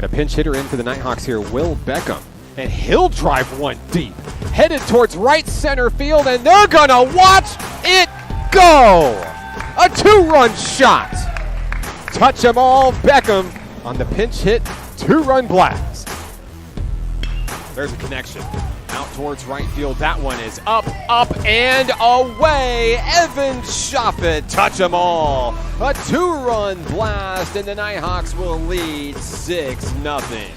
got a pinch hitter in for the Nighthawks here, Will Beckham. And he'll drive one deep. Headed towards right center field, and they're gonna watch it go! A two-run shot. Touch 'em all, Beckham on the pinch hit, two-run blast. There's a connection. Out towards right field. That one is up, and away. Evan Shoffett, touch 'em all. A two-run blast, and the Nighthawks will lead 6-0.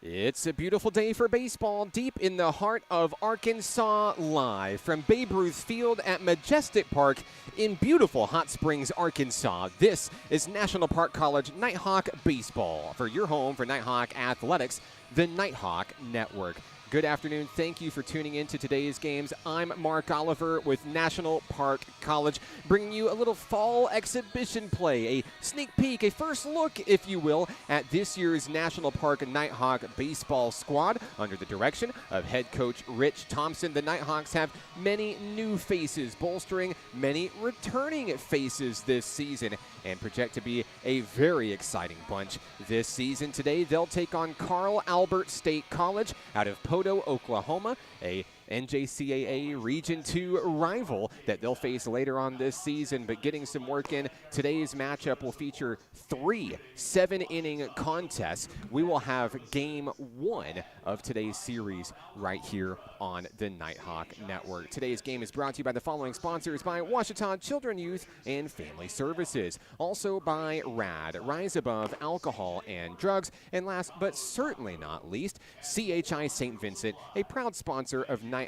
It's a beautiful day for baseball deep in the heart of Arkansas, live from Babe Ruth Field at Majestic Park in beautiful Hot Springs, Arkansas. This is National Park College Nighthawk Baseball for your home for Nighthawk Athletics, the Nighthawk Network. Good afternoon. Thank you for tuning in to today's games. I'm Mark Oliver with National Park College, bringing you a little fall exhibition play, a sneak peek, a first look, if you will, at this year's National Park Nighthawk baseball squad under the direction of head coach Rich Thompson. The Nighthawks have many new faces, bolstering many returning faces this season, and project to be a very exciting bunch this season. Today, they'll take on Carl Albert State College out of Podo, Oklahoma, a NJCAA Region 2 rival that they'll face later on this season. But getting some work in, today's matchup will feature 3 7-inning contests. We will have game 1 of today's series right here on the Nighthawk Network. Today's game is brought to you by the following sponsors: by Washita Children, Youth, and Family Services. Also by RAD, Rise Above Alcohol and Drugs. And last but certainly not least, CHI St. Vincent, a proud sponsor of Nighthawk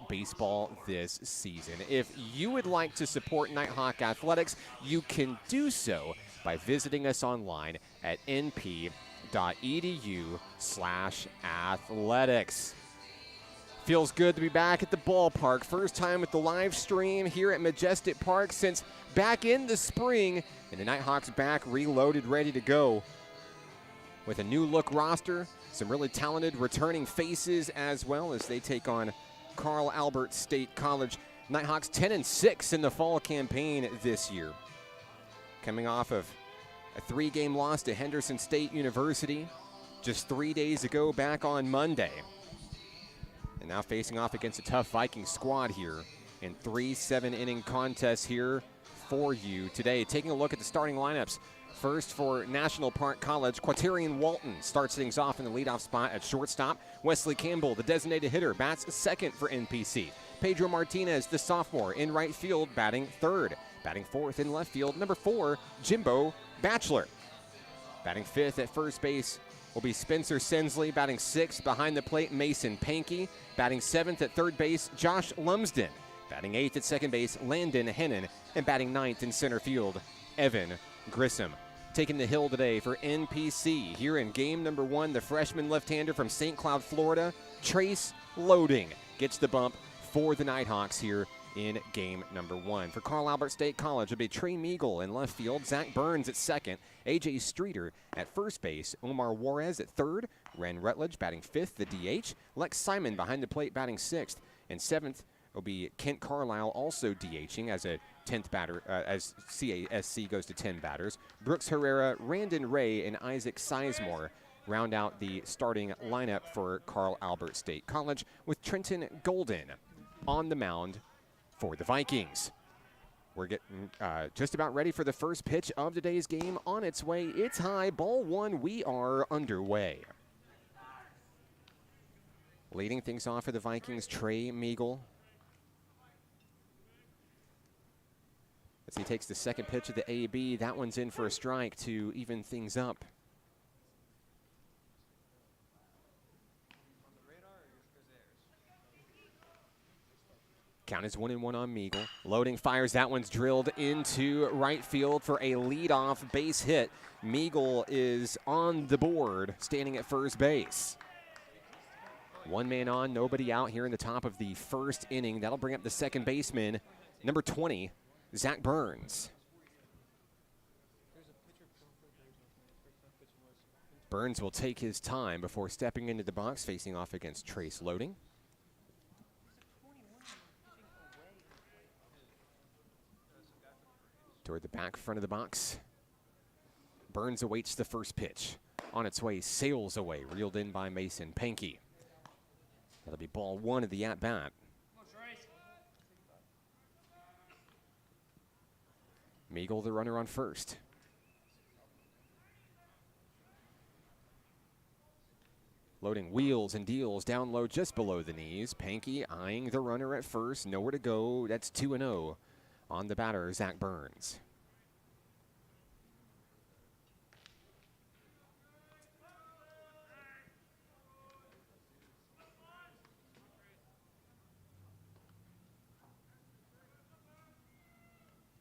baseball this season. If you would like to support Nighthawk athletics, you can do so by visiting us online at np.edu/athletics. Feels good to be back at the ballpark. First time with the live stream here at Majestic Park since back in the spring, and the Nighthawks back reloaded, ready to go with a new look roster, some really talented returning faces, as well as they take on Carl Albert State College. Nighthawks 10-6 in the fall campaign this year, coming off of a 3-game loss to Henderson State University just 3 days ago back on Monday. And now facing off against a tough Vikings squad here in 3 7-inning contests here for you today. Taking a look at the starting lineups. First for National Park College, Quaterian Walton starts things off in the leadoff spot at shortstop. Wesley Campbell, the designated hitter, bats second for NPC. Pedro Martinez, the sophomore, in right field, batting third. Batting fourth in left field, number 4, Jimbo Batchelor. Batting fifth at first base will be Spencer Sensley. Batting sixth behind the plate, Mason Pankey. Batting seventh at third base, Josh Lumsden. Batting eighth at second base, Landon Hennon. And batting ninth in center field, Evan Grissom. Taking the hill today for NPC. Here in game number 1, the freshman left-hander from St. Cloud, Florida, Trace Loading, gets the bump for the Nighthawks here in game number 1. For Carl Albert State College, it'll be Trey Meagle in left field, Zach Burns at second, A.J. Streeter at first base, Omar Juarez at third, Ren Rutledge batting fifth, the DH, Lex Simon behind the plate batting sixth, and seventh will be Kent Carlisle, also DHing as a 10th batter, as CASC goes to 10 batters. Brooks Herrera, Randon Ray, and Isaac Sizemore round out the starting lineup for Carl Albert State College, with Trenton Golden on the mound for the Vikings. We're getting just about ready for the first pitch of today's game. On its way, it's high, ball 1, we are underway. Leading things off for the Vikings, Trey Meagle. As he takes the second pitch of the AB, that one's in for a strike to even things up. Count is 1-1 on Meagle. Loading fires. That one's drilled into right field for a leadoff base hit. Meagle is on the board, standing at first base. One man on, nobody out here in the top of the first inning. That'll bring up the second baseman, number 20, Zach Burns. Burns will take his time before stepping into the box, facing off against Trace Loading. Toward the back front of the box. Burns awaits the first pitch. On its way, sails away, reeled in by Mason Pankey. That'll be ball one of the at-bat. Meagle, the runner on first. Loading wheels and deals down low just below the knees. Pankey eyeing the runner at first. Nowhere to go. That's 2-0 on the batter, Zach Burns.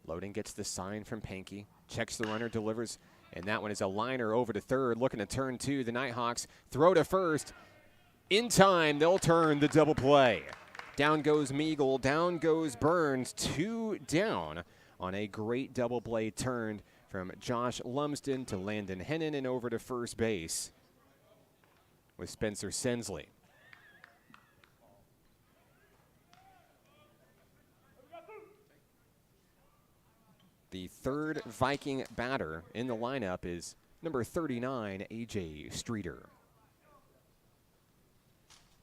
Loading gets the sign from Pankey. Checks the runner, delivers. And that one is a liner over to third, looking to turn two. The Nighthawks throw to first. In time, they'll turn the double play. Down goes Meagle, down goes Burns, 2 down on a great double play turned from Josh Lumsden to Landon Hennon and over to first base with Spencer Sensley. The third Viking batter in the lineup is number 39, A.J. Streeter.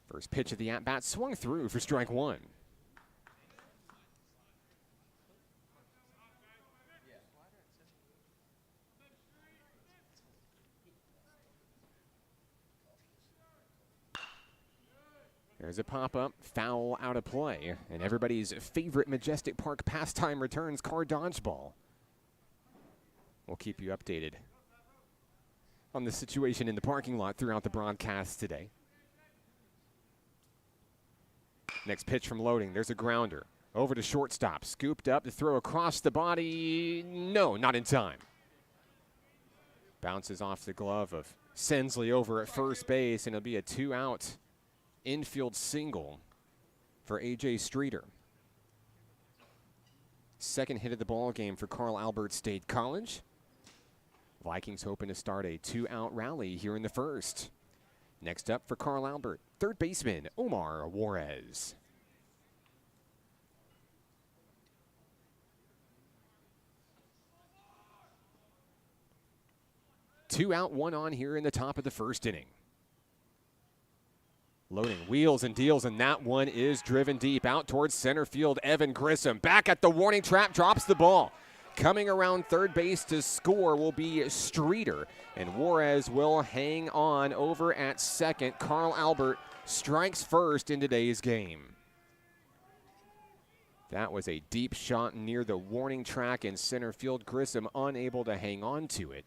First pitch of the at-bat swung through for strike one. There's a pop-up, foul out of play, and everybody's favorite Majestic Park pastime returns, car dodgeball. We'll keep you updated on the situation in the parking lot throughout the broadcast today. Next pitch from Loading. There's a grounder. Over to shortstop. Scooped up to throw across the body. No, not in time. Bounces off the glove of Sensley over at first base, and it'll be a 2-out infield single for A.J. Streeter. Second hit of the ball game for Carl Albert State College. Vikings hoping to start a 2-out rally here in the first. Next up for Carl Albert, third baseman Omar Juarez. Two out, one on here in the top of the first inning. Loading wheels and deals, and that one is driven deep out towards center field. Evan Grissom back at the warning trap, drops the ball. Coming around third base to score will be Streeter, and Juarez will hang on over at second. Carl Albert strikes first in today's game. That was a deep shot near the warning track in center field. Grissom unable to hang on to it.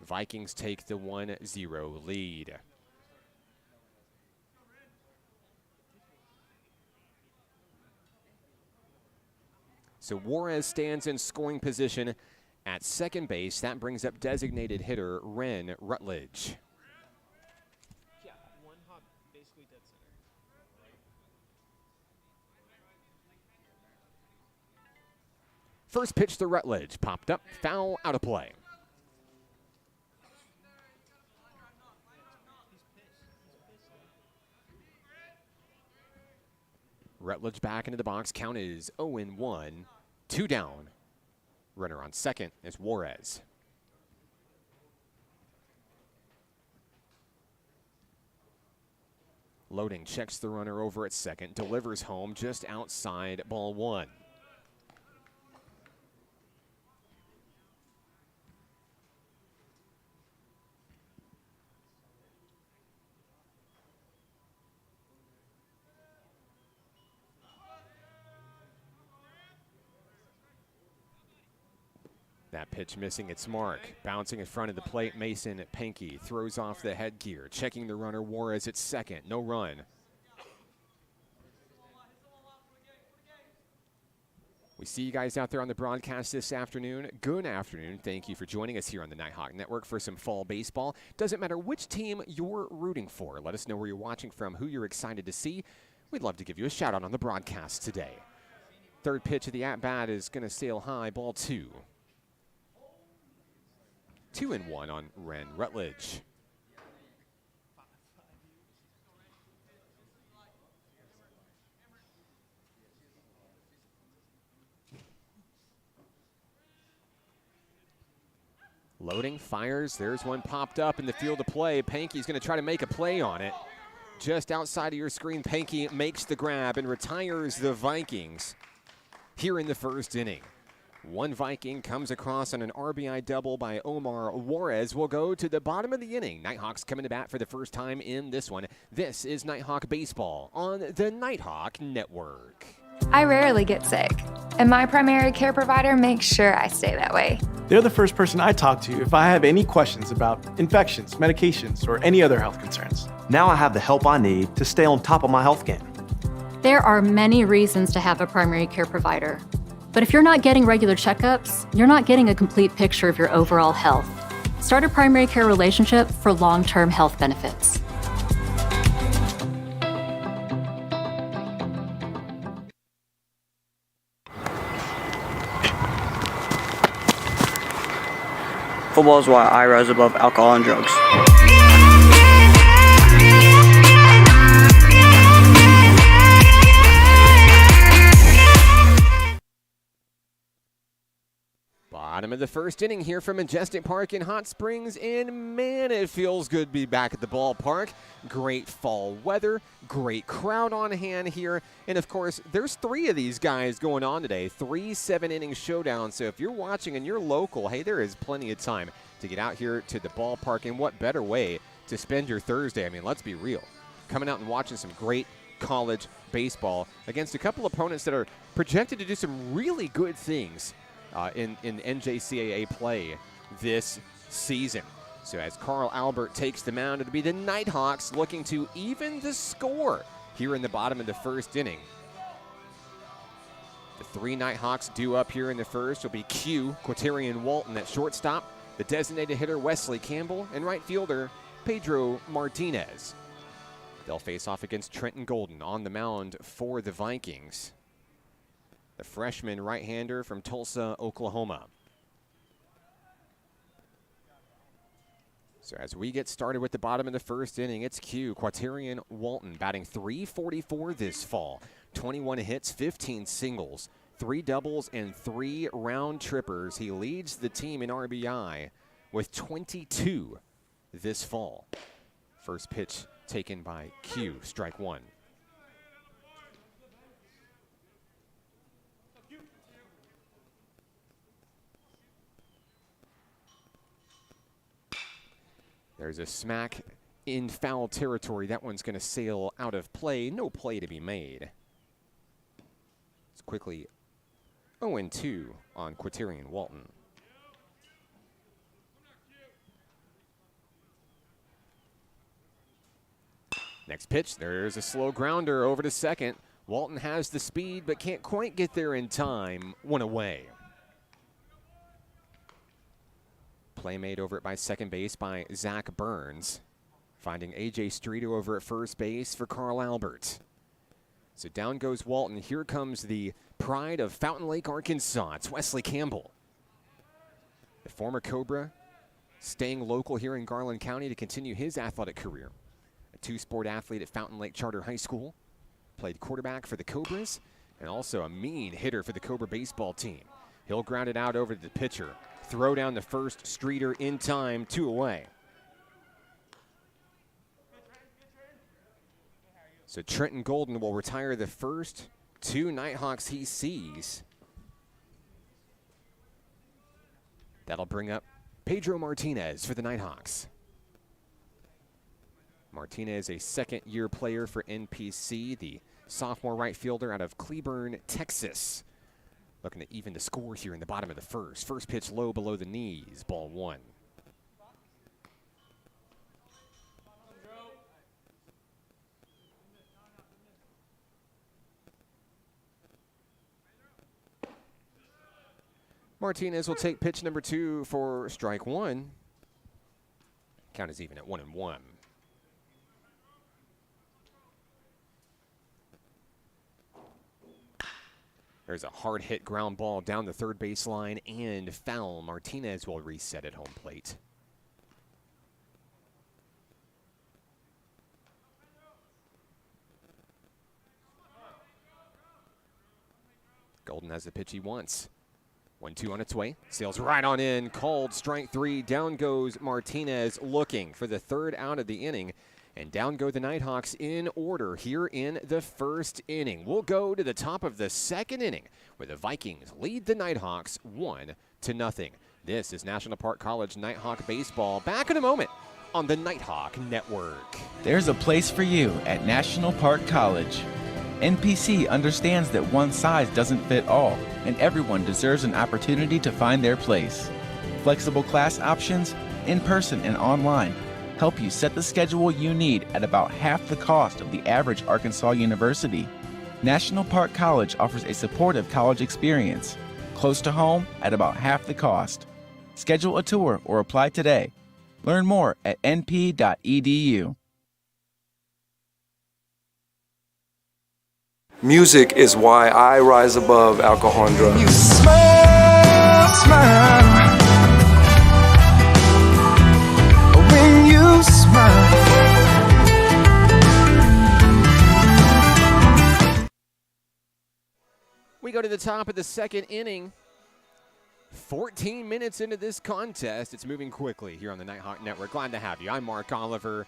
Vikings take the 1-0 lead. So Juarez stands in scoring position at second base. That brings up designated hitter Ren Rutledge. Yeah, one hop, basically dead center. First pitch to Rutledge. Popped up, foul, out of play. Rutledge back into the box. Count is 0-1. 2 down. Runner on second is Juarez. Loading checks the runner over at second. Delivers home just outside ball one. That pitch missing its mark. Bouncing in front of the plate, Mason Pankey throws off the headgear. Checking the runner, Juarez at second. No run. We see you guys out there on the broadcast this afternoon. Good afternoon. Thank you for joining us here on the Nighthawk Network for some fall baseball. Doesn't matter which team you're rooting for. Let us know where you're watching from, who you're excited to see. We'd love to give you a shout out on the broadcast today. Third pitch of the at-bat is going to sail high, ball 2. 2-1 on Ren Rutledge. Loading, fires, there's one popped up in the field of play. Pankey's going to try to make a play on it. Just outside of your screen, Pankey makes the grab and retires the Vikings here in the first inning. One Viking comes across on an RBI double by Omar Juarez. Will go to the bottom of the inning. Nighthawks coming to bat for the first time in this one. This is Nighthawk Baseball on the Nighthawk Network. I rarely get sick, and my primary care provider makes sure I stay that way. They're the first person I talk to if I have any questions about infections, medications, or any other health concerns. Now I have the help I need to stay on top of my health game. There are many reasons to have a primary care provider. But if you're not getting regular checkups, you're not getting a complete picture of your overall health. Start a primary care relationship for long-term health benefits. Football is why I rise above alcohol and drugs. Bottom of the first inning here from Majestic Park in Hot Springs, and man, it feels good to be back at the ballpark. Great fall weather, great crowd on hand here, and of course, there's 3 of these guys going on today, 3 7-inning showdowns, so if you're watching and you're local, hey, there is plenty of time to get out here to the ballpark, and what better way to spend your Thursday? I mean, let's be real. Coming out and watching some great college baseball against a couple opponents that are projected to do some really good things in NJCAA play this season. So as Carl Albert takes the mound, it'll be the Nighthawks looking to even the score here in the bottom of the first inning. The 3 Nighthawks due up here in the first will be Q, Quaterian Walton at shortstop, the designated hitter Wesley Campbell, and right fielder Pedro Martinez. They'll face off against Trenton Golden on the mound for the Vikings. The freshman right-hander from Tulsa, Oklahoma. So as we get started with the bottom of the first inning, it's Q, Quaterian Walton, batting .344 this fall. 21 hits, 15 singles, 3 doubles, and 3 round trippers. He leads the team in RBI with 22 this fall. First pitch taken by Q, strike 1. There's a smack in foul territory. That one's going to sail out of play. No play to be made. It's quickly 0-2 on Quaterian Walton. Next pitch, there's a slow grounder over to second. Walton has the speed but can't quite get there in time. 1 away. Play made over it by second base by Zach Burns. Finding A.J. Streeter over at first base for Carl Albert. So down goes Walton. Here comes the pride of Fountain Lake, Arkansas. It's Wesley Campbell. The former Cobra staying local here in Garland County to continue his athletic career. A 2-sport athlete at Fountain Lake Charter High School. Played quarterback for the Cobras and also a mean hitter for the Cobra baseball team. He'll ground it out over to the pitcher. Throw down the first, Streeter in time, 2 away. So Trenton Golden will retire the first 2 Nighthawks he sees. That'll bring up Pedro Martinez for the Nighthawks. Martinez, a second-year player for NPC, the sophomore right fielder out of Cleburne, Texas. Looking to even the score here in the bottom of the first. First pitch low below the knees, ball 1. Martinez will take pitch number 2 for strike 1. Count is even at 1-1. There's a hard hit ground ball down the third baseline and foul. Martinez will reset at home plate. Golden has the pitch he wants. 1-2 on its way. Sails right on in. Called strike 3. Down goes Martinez looking for the third out of the inning. And down go the Nighthawks in order here in the first inning. We'll go to the top of the second inning where the Vikings lead the Nighthawks 1-0. This is National Park College Nighthawk Baseball. Back in a moment on the Nighthawk Network. There's a place for you at National Park College. NPC understands that one size doesn't fit all, and everyone deserves an opportunity to find their place. Flexible class options, in person and online, help you set the schedule you need at about half the cost of the average Arkansas university. National Park College offers a supportive college experience, close to home at about half the cost. Schedule a tour or apply today. Learn more at np.edu. Music is why I rise above alcohol and drugs. You smile, smile. When you smile. We go to the top of the second inning. 14 minutes into this contest. It's moving quickly here on the Nighthawk Network. Glad to have you. I'm Mark Oliver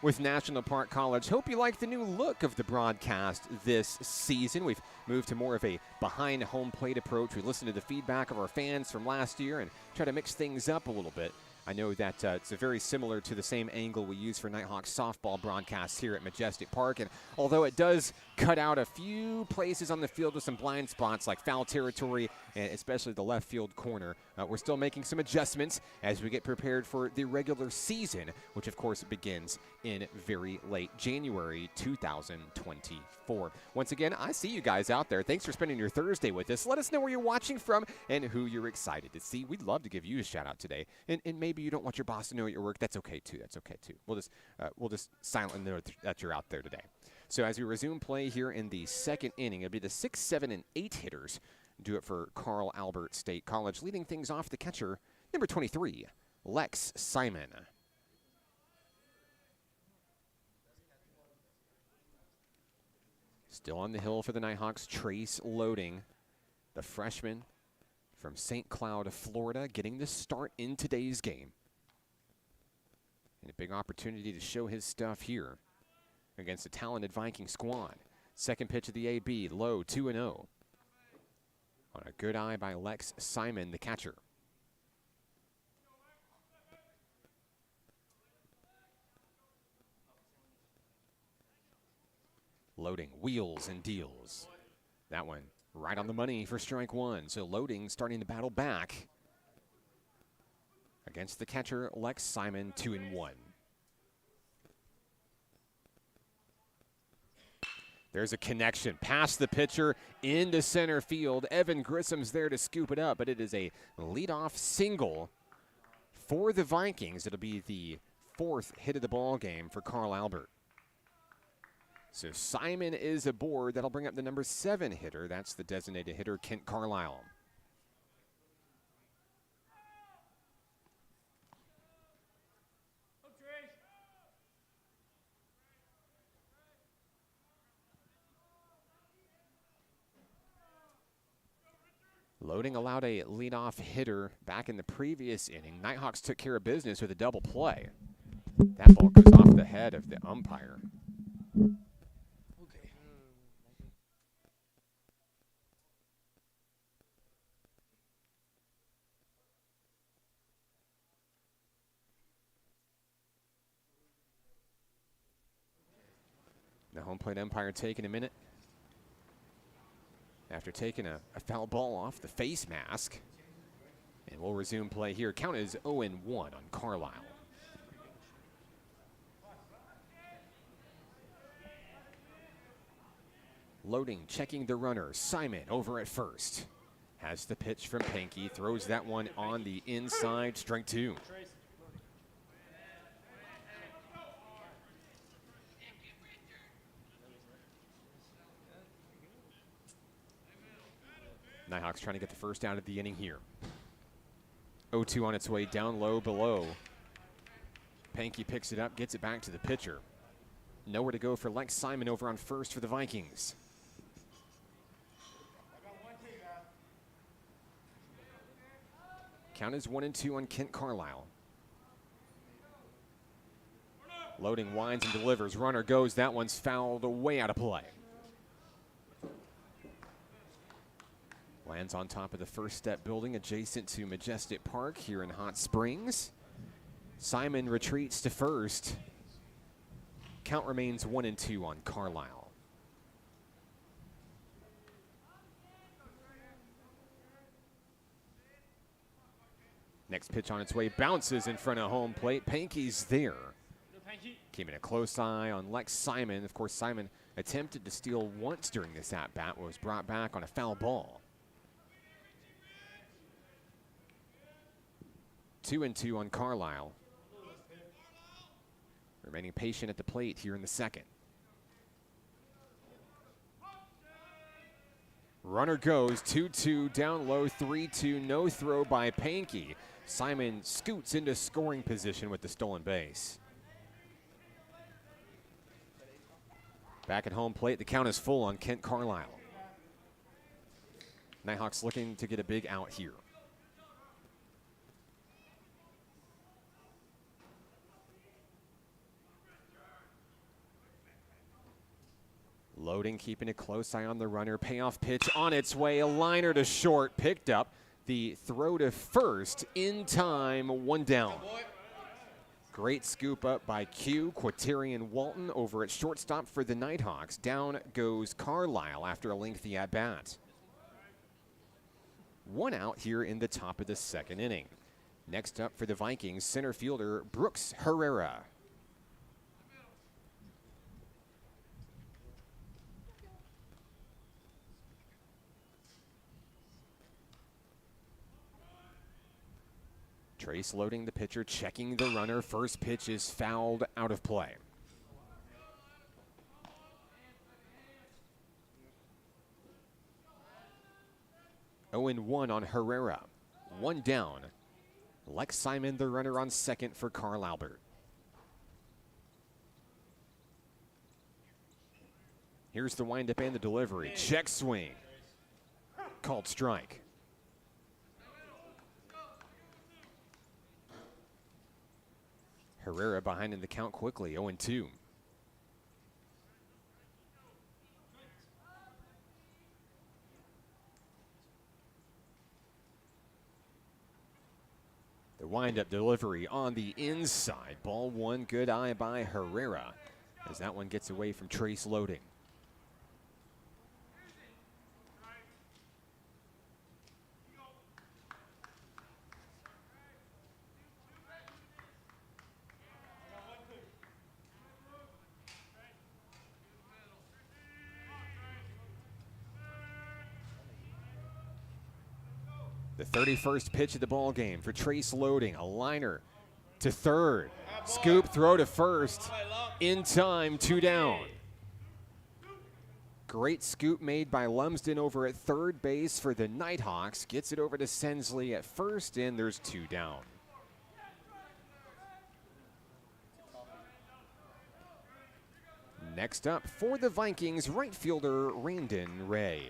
with National Park College. Hope you like the new look of the broadcast this season. We've moved to more of a behind home plate approach. We listen to the feedback of our fans from last year and try to mix things up a little bit. I know that it's very similar to the same angle we use for Nighthawk softball broadcasts here at Majestic Park. And although it does cut out a few places on the field with some blind spots like foul territory, and especially the left field corner, we're still making some adjustments as we get prepared for the regular season, which of course begins in very late January 2024. Once again, I see you guys out there. Thanks for spending your Thursday with us. Let us know where you're watching from and who you're excited to see. We'd love to give you a shout out today. And maybe you don't want your boss to know at your work. That's okay too. That's okay too. We'll just silently know that you're out there today. So as we resume play here in the second inning, it'll be the 6, 7, and 8 hitters do it for Carl Albert State College. Leading things off, the catcher, number 23, Lex Simon. Still on the hill for the Nighthawks, Trace Loading, the freshman from St. Cloud, Florida, getting the start in today's game. And a big opportunity to show his stuff here against a talented Viking squad. Second pitch of the AB, low, 2-0. On a good eye by Lex Simon, the catcher. Loading, wheels and deals. That one right on the money for strike 1. So Loading starting to battle back against the catcher, Lex Simon, 2-1. There's a connection past the pitcher into center field. Evan Grissom's there to scoop it up, but it is a leadoff single for the Vikings. It'll be the 4th hit of the ball game for Carl Albert. So Simon is aboard. That'll bring up the number 7 hitter. That's the designated hitter, Kent Carlisle. Loading allowed a leadoff hitter back in the previous inning. Nighthawks took care of business with a double play. That ball goes off the head of the umpire. The home plate umpire taking a minute after taking a foul ball off the face mask. And we'll resume play here. Count is 0-1 on Carlisle. Loading, checking the runner. Simon over at first. Has the pitch from Pankey, throws that one on the inside, strike 2. Nighthawks trying to get the first out of the inning here. 0-2 on its way, down low below. Pankey picks it up, gets it back to the pitcher. Nowhere to go for Lex Simon over on first for the Vikings. Count is 1-2 on Kent Carlisle. Loading, winds and delivers. Runner goes. That one's fouled way out of play. Lands on top of the First Step building adjacent to Majestic Park here in Hot Springs. Simon retreats to first. Count remains 1-2 on Carlisle. Next pitch on its way, bounces in front of home plate. Pankey's there. Keeping a close eye on Lex Simon. Of course, Simon attempted to steal once during this at-bat, was brought back on a foul ball. 2-2 on Carlisle. Remaining patient at the plate here in the second. Runner goes, 2-2, down low, 3-2, no throw by Pankey. Simon scoots into scoring position with the stolen base. Back at home plate, the count is full on Kent Carlisle. Nighthawks looking to get a big out here. Loading, keeping a close eye on the runner. Payoff pitch on its way. A liner to short. Picked up. The throw to first in time. One down. Great scoop up by Q. Quaterian Walton over at shortstop for the Nighthawks. Down goes Carlisle after a lengthy at-bat. One out here in the top of the second inning. Next up for the Vikings, center fielder Brooks Herrera. Trace loading the pitcher, checking the runner. First pitch is fouled out of play. Oh, 0-1 on Herrera. One down. Lex Simon, the runner on second for Carl Albert. Here's the windup and the delivery. Check swing. Called strike. Herrera behind in the count quickly, 0-2. The windup delivery on the inside. Ball one, good eye by Herrera as that one gets away from Trace loading. The 31st pitch of the ball game for Trace loading. A liner to third. Scoop, throw to first. In time, two down. Great scoop made by Lumsden over at third base for the Nighthawks. Gets it over to Sensley at first, and there's two down. Next up for the Vikings, right fielder Randon Ray.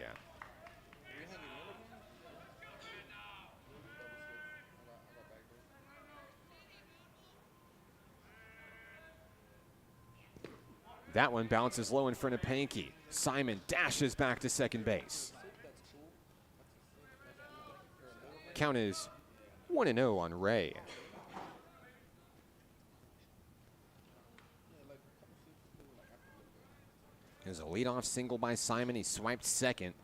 That one bounces low in front of Pankey. Simon dashes back to second base. Count is 1-0 on Ray. There's a leadoff single by Simon. He swiped second.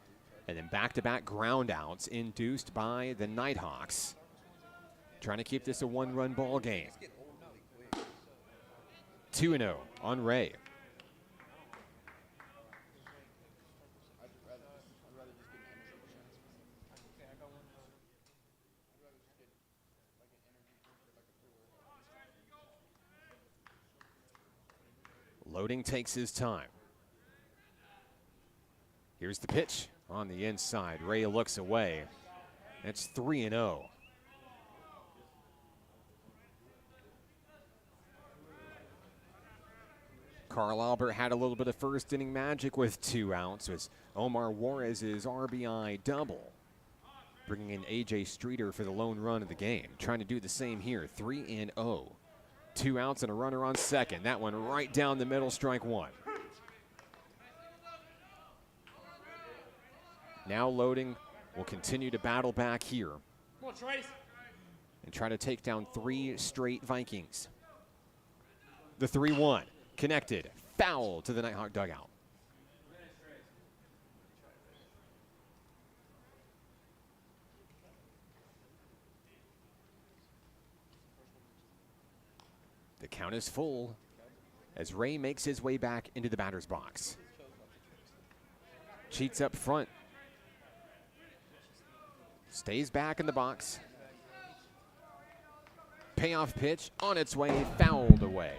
And then back-to-back ground outs induced by the Nighthawks. Trying to keep this a one-run ball game. 2-0 on Ray. Loading takes his time. Here's the pitch on the inside. Ray looks away. That's 3-0. Carl Albert had a little bit of first inning magic with 2 outs as Omar Juarez's RBI double, bringing in A.J. Streeter for the lone run of the game. Trying to do the same here, 3-0. 2 outs and a runner on second. That one right down the middle, strike 1. Now Loading will continue to battle back here and try to take down 3 straight Vikings. The 3-1 connected, foul to the Nighthawk dugout. The count is full as Ray makes his way back into the batter's box. Cheats up front. Stays back in the box. Payoff pitch on its way, fouled away.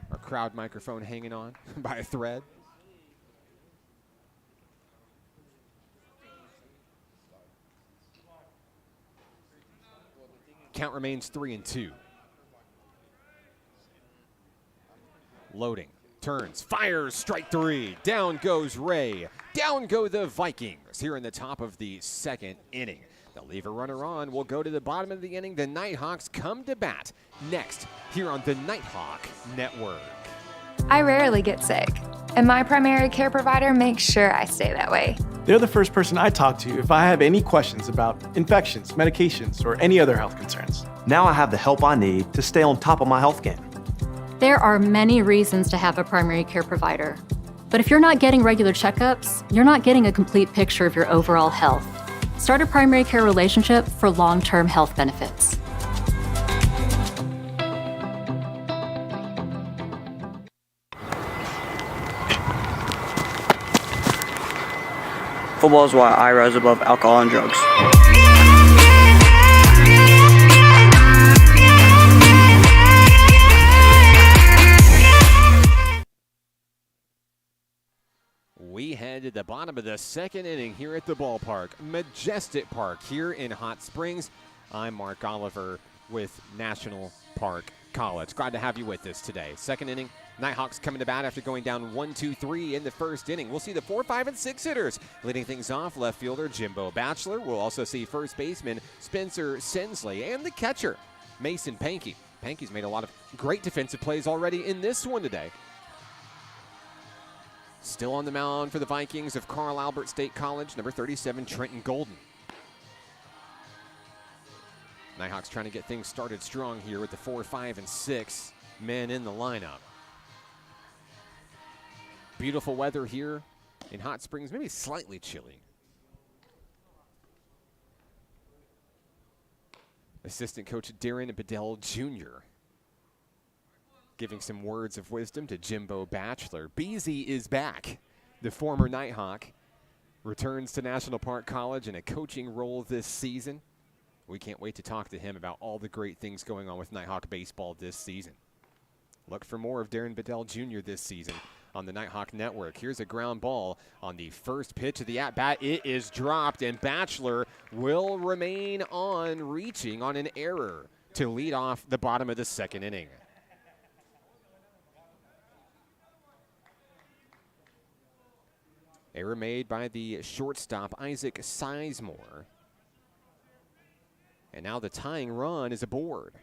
Our crowd microphone hanging on by a thread. Count remains 3-2. Loading, turns, fires, strike 3. Down goes Ray. Down go the Vikings here in the top of the second inning. They'll leave a runner on. We'll go to the bottom of the inning. The Nighthawks come to bat next here on the Nighthawk Network. I rarely get sick, and my primary care provider makes sure I stay that way. They're the first person I talk to if I have any questions about infections, medications, or any other health concerns. Now I have the help I need to stay on top of my health game. There are many reasons to have a primary care provider. But if you're not getting regular checkups, you're not getting a complete picture of your overall health. Start a primary care relationship for long-term health benefits. Football is why I rise above alcohol and drugs. We head to the bottom of the second inning here at the ballpark, Majestic Park here in Hot Springs. I'm Mark Oliver with National Park College. Glad to have you with us today. Second inning, Nighthawks coming to bat after going down 1-2-3 in the first inning. We'll see the 4, 5, and 6 hitters. Leading things off, left fielder Jimbo Batchelor. We'll also see first baseman Spencer Sensley and the catcher, Mason Pankey. Pankey's made a lot of great defensive plays already in this one today. Still on the mound for the Vikings of Carl Albert State College, number 37, Trenton Golden. Nighthawks trying to get things started strong here with the 4, 5, and 6 men in the lineup. Beautiful weather here in Hot Springs, maybe slightly chilly. Assistant coach Darren Bedell Jr. giving some words of wisdom to Jimbo Batchelor. Beasy is back. The former Nighthawk returns to National Park College in a coaching role this season. We can't wait to talk to him about all the great things going on with Nighthawk baseball this season. Look for more of Darren Bedell Jr. this season on the Nighthawk Network. Here's a ground ball on the first pitch of the at-bat. It is dropped, and Batchelor will remain on, reaching on an error to lead off the bottom of the second inning. Error made by the shortstop, Isaac Sizemore. And now the tying run is aboard.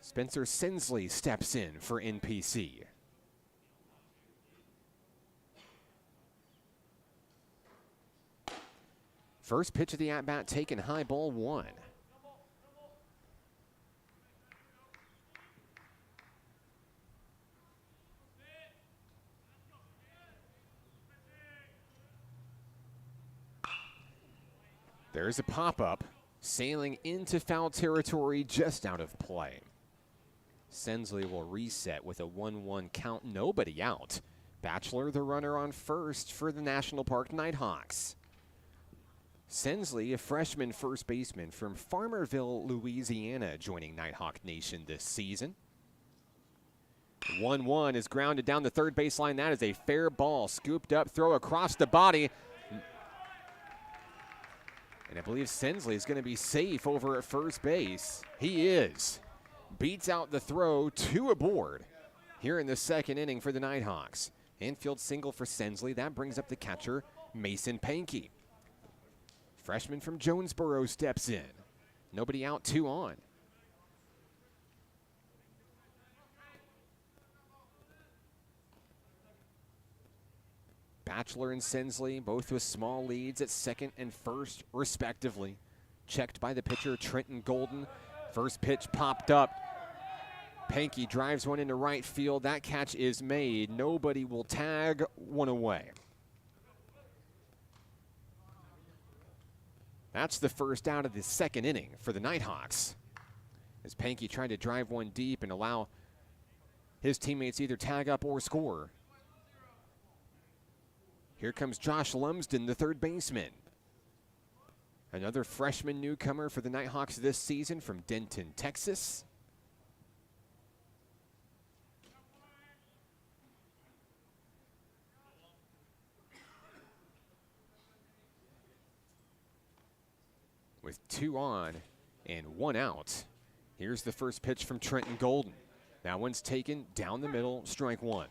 Spencer Sensley steps in for NPC. First pitch of the at-bat taken, high, ball 1. There's a pop-up, sailing into foul territory, just out of play. Sensley will reset with a 1-1 count, nobody out. Batchelor, the runner on first for the National Park Nighthawks. Sensley, a freshman first baseman from Farmerville, Louisiana, joining Nighthawk Nation this season. 1-1 is grounded down the third baseline. That is a fair ball. Scooped up, throw across the body. And I believe Sensley is going to be safe over at first base. He is. Beats out the throw, 2 aboard here in the second inning for the Nighthawks. Infield single for Sensley. That brings up the catcher, Mason Pankey. Freshman from Jonesboro steps in. Nobody out, 2 on. Batchelor and Sensley, both with small leads at second and first, respectively. Checked by the pitcher, Trenton Golden. First pitch popped up. Pankey drives one into right field. That catch is made. Nobody will tag, 1 away. That's the first out of the second inning for the Nighthawks, as Pankey tried to drive one deep and allow his teammates either tag up or score. Here comes Josh Lumsden, the third baseman. Another freshman newcomer for the Nighthawks this season from Denton, Texas. With 2 on and 1 out, here's the first pitch from Trenton Golden. That one's taken down the middle, strike 1.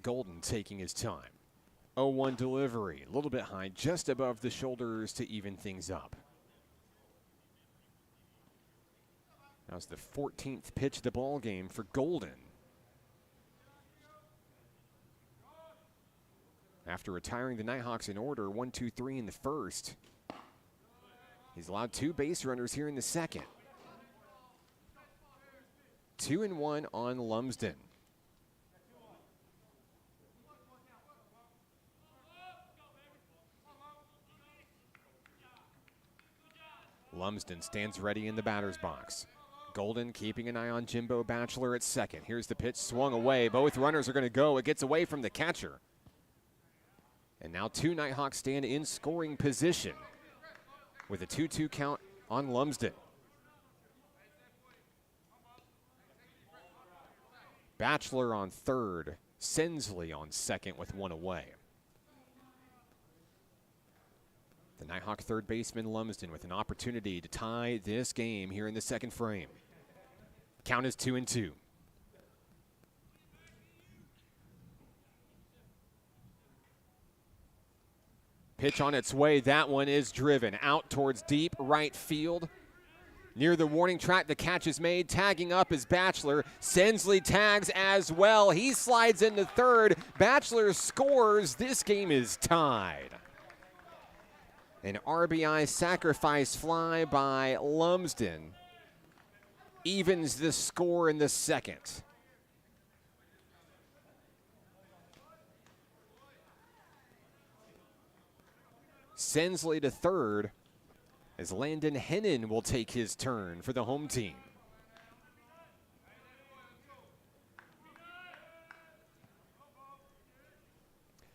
Golden taking his time. 0-1 delivery, a little bit high, just above the shoulders to even things up. That was the 14th pitch of the ball game for Golden. After retiring the Nighthawks in order, 1-2-3 in the first. He's allowed 2 base runners here in the second. 2-1 on Lumsden. Lumsden stands ready in the batter's box. Golden keeping an eye on Jimbo Batchelor at second. Here's the pitch, swung away. Both runners are going to go. It gets away from the catcher. And now 2 Nighthawks stand in scoring position with a 2-2 count on Lumsden. Batchelor on third, Sensley on second with 1 away. The Nighthawk third baseman Lumsden with an opportunity to tie this game here in the second frame. Count is 2-2. Pitch on its way. That one is driven out towards deep right field. Near the warning track, the catch is made. Tagging up is Batchelor. Sensley tags as well. He slides into third. Batchelor scores. This game is tied. An RBI sacrifice fly by Lumsden evens the score in the second. Sensley to third as Landon Hennon will take his turn for the home team.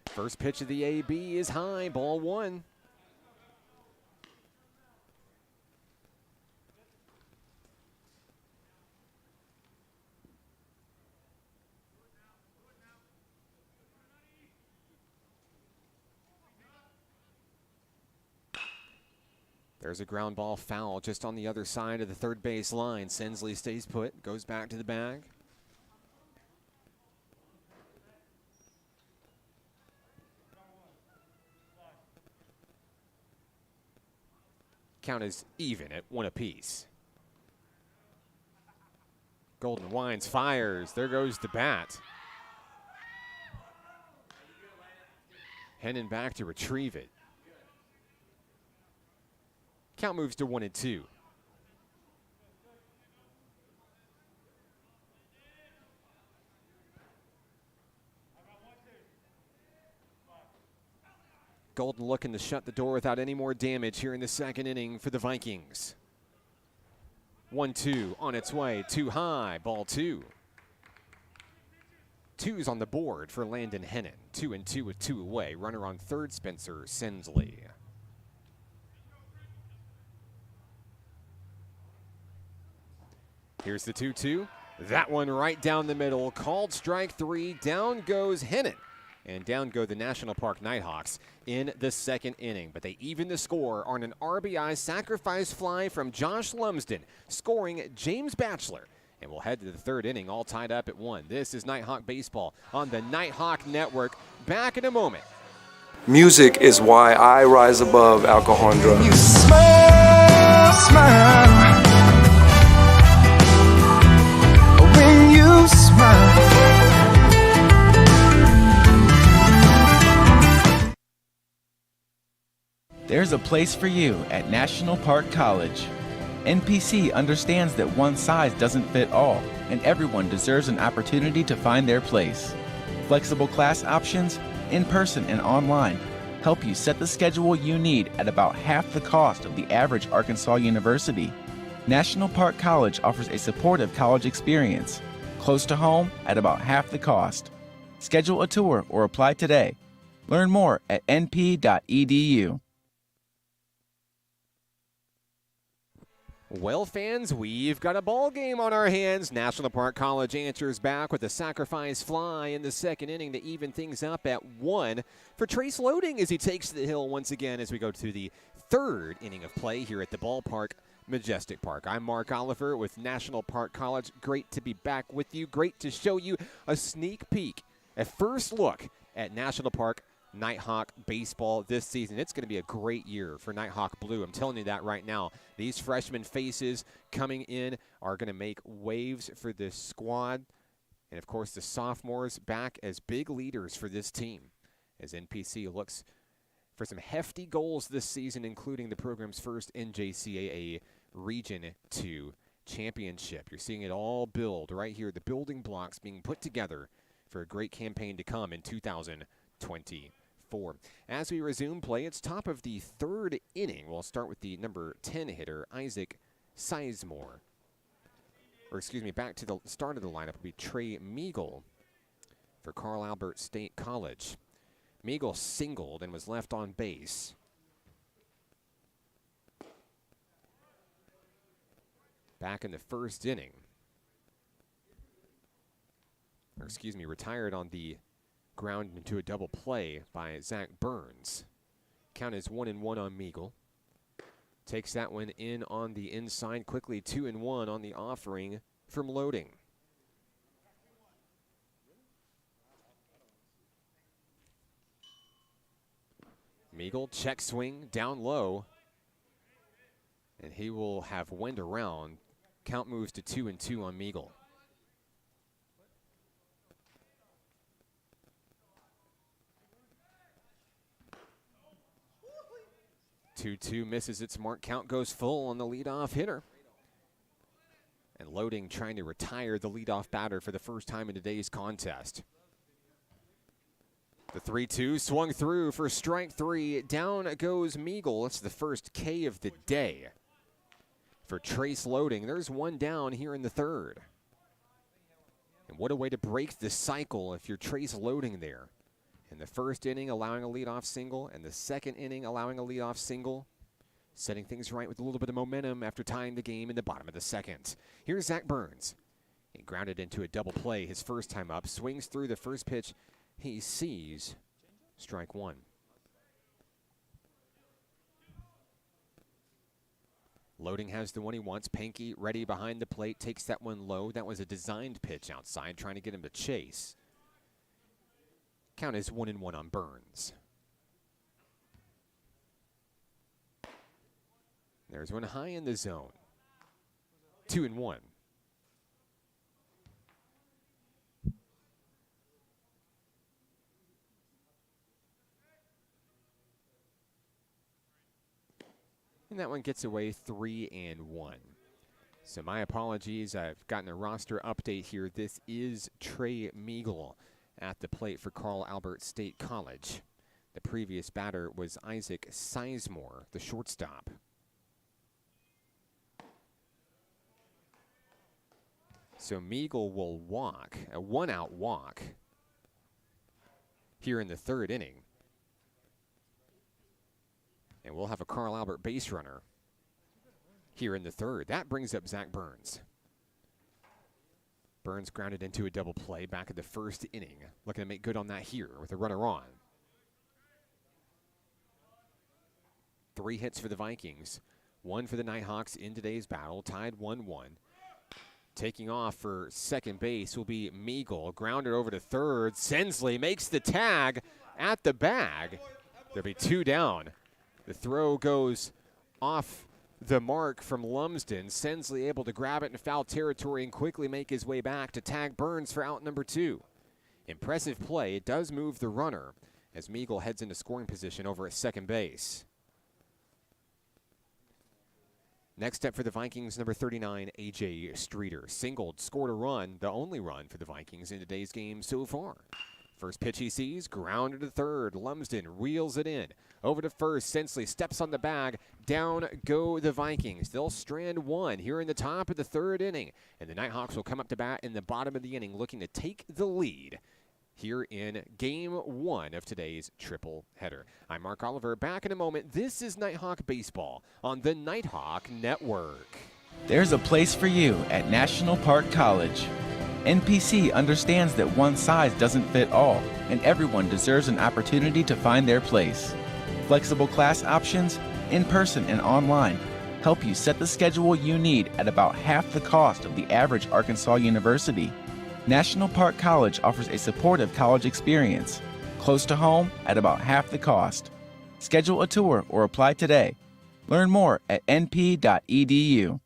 First pitch of the AB is high, ball 1. There's a ground ball foul just on the other side of the third base line. Sensley stays put, goes back to the bag. Count is even at 1 apiece. Golden winds, fires. There goes the bat. Hennon back to retrieve it. Count moves to 1-2. Golden looking to shut the door without any more damage here in the second inning for the Vikings. 1-2 on its way, too high, ball 2. 2's on the board for Landon Hennon. 2-2 with 2 away. Runner on third, Spencer Sensley. Here's the 2-2. That one right down the middle. Called strike 3. Down goes Hennon. And down go the National Park Nighthawks in the second inning. But they even the score on an RBI sacrifice fly from Josh Lumsden, scoring James Batchelor. And we'll head to the third inning, all tied up at 1. This is Nighthawk Baseball on the Nighthawk Network. Back in a moment. Music is why I rise above alcohol and drugs. You smile, smile. When you smile. There's a place for you at National Park College. NPC understands that one size doesn't fit all, and everyone deserves an opportunity to find their place. Flexible class options, in-person and online, help you set the schedule you need at about half the cost of the average Arkansas university. National Park College offers a supportive college experience, close to home at about half the cost. Schedule a tour or apply today. Learn more at np.edu. Well, fans, we've got a ball game on our hands. National Park College answers back with a sacrifice fly in the second inning to even things up at 1 for Trace Loading as he takes the hill once again as we go to the third inning of play here at the ballpark, Majestic Park. I'm Mark Oliver with National Park College. Great to be back with you. Great to show you a sneak peek, a first look at National Park Nighthawk baseball this season. It's going to be a great year for Nighthawk Blue. I'm telling you that right now. These freshman faces coming in are going to make waves for this squad. And, of course, the sophomores back as big leaders for this team as NPC looks for some hefty goals this season, including the program's first NJCAA Region 2 championship. You're seeing it all build right here, the building blocks being put together for a great campaign to come in 2020. As we resume play, it's top of the third inning. We'll start with the number 10 hitter, Isaac Sizemore. Or excuse me, back to the start of the lineup will be Trey Meagle for Carl Albert State College. Meagle singled and was left on base. Back in the first inning. Or excuse me, retired on the ground into a double play by Zach Burns. Count is 1-1 on Meagle. Takes that one in on the inside quickly. 2-1 on the offering from Loading. Meagle check swing down low. And he will have wind around. Count moves to 2-2 on Meagle. 2-2 misses its mark. Count goes full on the leadoff hitter. And Loading trying to retire the leadoff batter for the first time in today's contest. The 3-2 swung through for strike 3. Down goes Meagle. It's the first K of the day for Trace Loading. There's one down here in the third. And what a way to break the cycle if you're Trace Loading there. In the first inning, allowing a leadoff single, and the second inning, allowing a leadoff single. Setting things right with a little bit of momentum after tying the game in the bottom of the second. Here's Zach Burns. He grounded into a double play his first time up. Swings through the first pitch. He sees strike 1. Loading has the one he wants. Pankey ready behind the plate. Takes that one low. That was a designed pitch outside, trying to get him to chase. Count is 1-1 on Burns. There's one high in the zone. 2-1. And that one gets away 3-1. So my apologies. I've gotten a roster update here. This is Trey Meagle at the plate for Carl Albert State College. The previous batter was Isaac Sizemore, the shortstop. So Meagle will walk, a one-out walk here in the third inning. And we'll have a Carl Albert base runner here in the third. That brings up Zach Burns. Burns grounded into a double play back in the first inning. Looking to make good on that here with a runner on. 3 hits for the Vikings. 1 for the Nighthawks in today's battle. Tied 1-1. Taking off for second base will be Meagle. Grounded over to third. Sensley makes the tag at the bag. There'll be 2 down. The throw goes off the mark from Lumsden. Sensley able to grab it in foul territory and quickly make his way back to tag Burns for out number 2. Impressive play. It does move the runner as Meagle heads into scoring position over at second base. Next up for the Vikings, number 39, A.J. Streeter. Singled, scored a run, the only run for the Vikings in today's game so far. First pitch he sees, grounded to third. Lumsden reels it in. Over to first, Sensley steps on the bag. Down go the Vikings. They'll strand 1 here in the top of the third inning. And the Nighthawks will come up to bat in the bottom of the inning looking to take the lead here in Game 1 of today's triple header. I'm Mark Oliver. Back in a moment. This is Nighthawk Baseball on the Nighthawk Network. There's a place for you at National Park College. NPC understands that one size doesn't fit all, and everyone deserves an opportunity to find their place. Flexible class options, in-person and online, help you set the schedule you need at about half the cost of the average Arkansas university. National Park College offers a supportive college experience, close to home at about half the cost. Schedule a tour or apply today. Learn more at np.edu.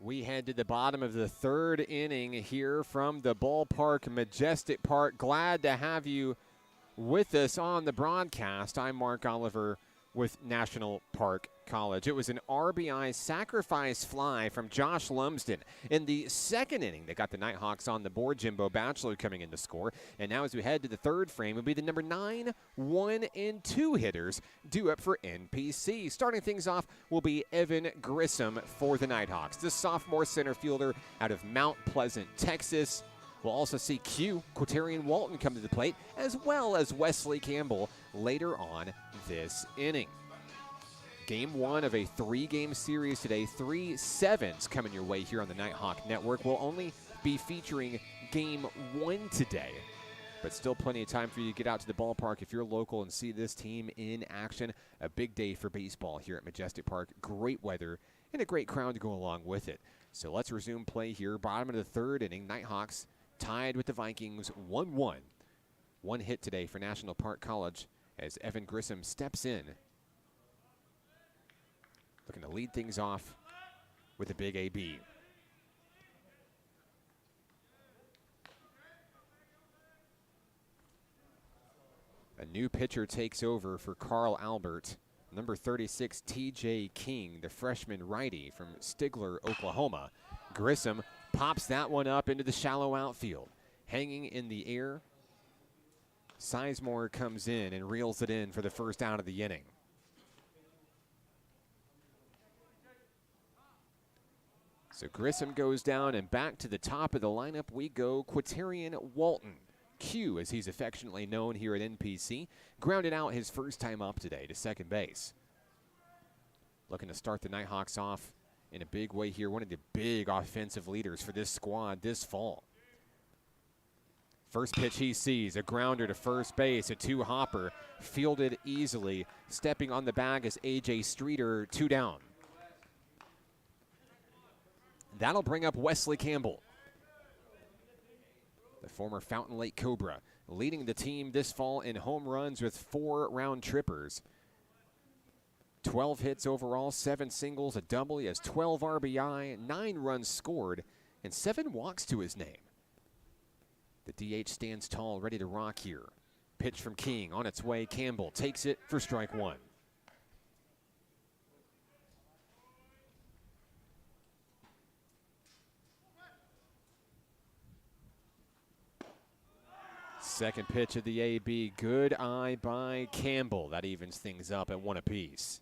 We head to the bottom of the third inning here from the ballpark, Majestic Park. Glad to have you with us on the broadcast. I'm Mark Oliver with National Park College. It was an RBI sacrifice fly from Josh Lumsden in the second inning that got the Nighthawks on the board. Jimbo Batchelor coming in to score. And now as we head to the third frame, will be the number 9, 1, and 2 hitters due up for NPC. Starting things off will be Evan Grissom for the Nighthawks, the sophomore center fielder out of Mount Pleasant, Texas. We'll also see Quaterian Walton come to the plate, as well as Wesley Campbell later on this inning. Game 1 of a 3-game series today. 3 sevens coming your way here on the Nighthawk Network. We'll only be featuring Game 1 today, but still plenty of time for you to get out to the ballpark if you're local and see this team in action. A big day for baseball here at Majestic Park. Great weather and a great crowd to go along with it. So let's resume play here. Bottom of the third inning. Nighthawks tied with the Vikings 1-1. 1 hit today for National Park College as Evan Grissom steps in. Looking to lead things off with a big AB. A new pitcher takes over for Carl Albert. Number 36, TJ King, the freshman righty from Stigler, Oklahoma. Grissom pops that one up into the shallow outfield. Hanging in the air, Sizemore comes in and reels it in for the first out of the inning. So Grissom goes down, and back to the top of the lineup we go. Quaterian Walton, Q as he's affectionately known here at NPC, grounded out his first time up today to second base. Looking to start the Nighthawks off in a big way here. One of the big offensive leaders for this squad this fall. First pitch he sees, a grounder to first base, a 2-hopper, fielded easily. Stepping on the bag is A.J. Streeter, 2 down. That'll bring up Wesley Campbell, the former Fountain Lake Cobra, leading the team this fall in home runs with 4 round trippers. 12 hits overall, 7 singles, a double. He has 12 RBI, 9 runs scored, and 7 walks to his name. The DH stands tall, ready to rock here. Pitch from King on its way. Campbell takes it for strike one. Second pitch of the AB. Good eye by Campbell. That evens things up at one apiece.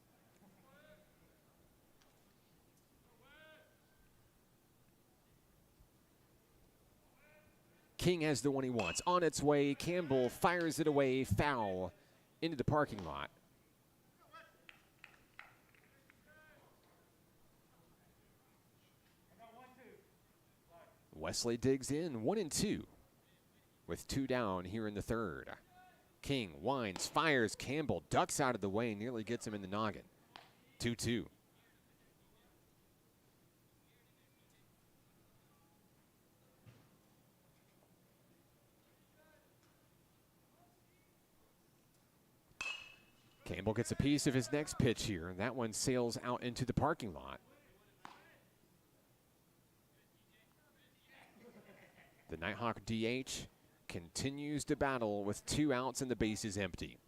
King has the one he wants. On its way, Campbell fires it away, foul into the parking lot. Wesley digs in, 1-2, with 2 down here in the third. King winds, fires, Campbell ducks out of the way, nearly gets him in the noggin. 2-2. Campbell gets a piece of his next pitch here, and that one sails out into the parking lot. The Nighthawk DH continues to battle with 2 outs and the bases empty.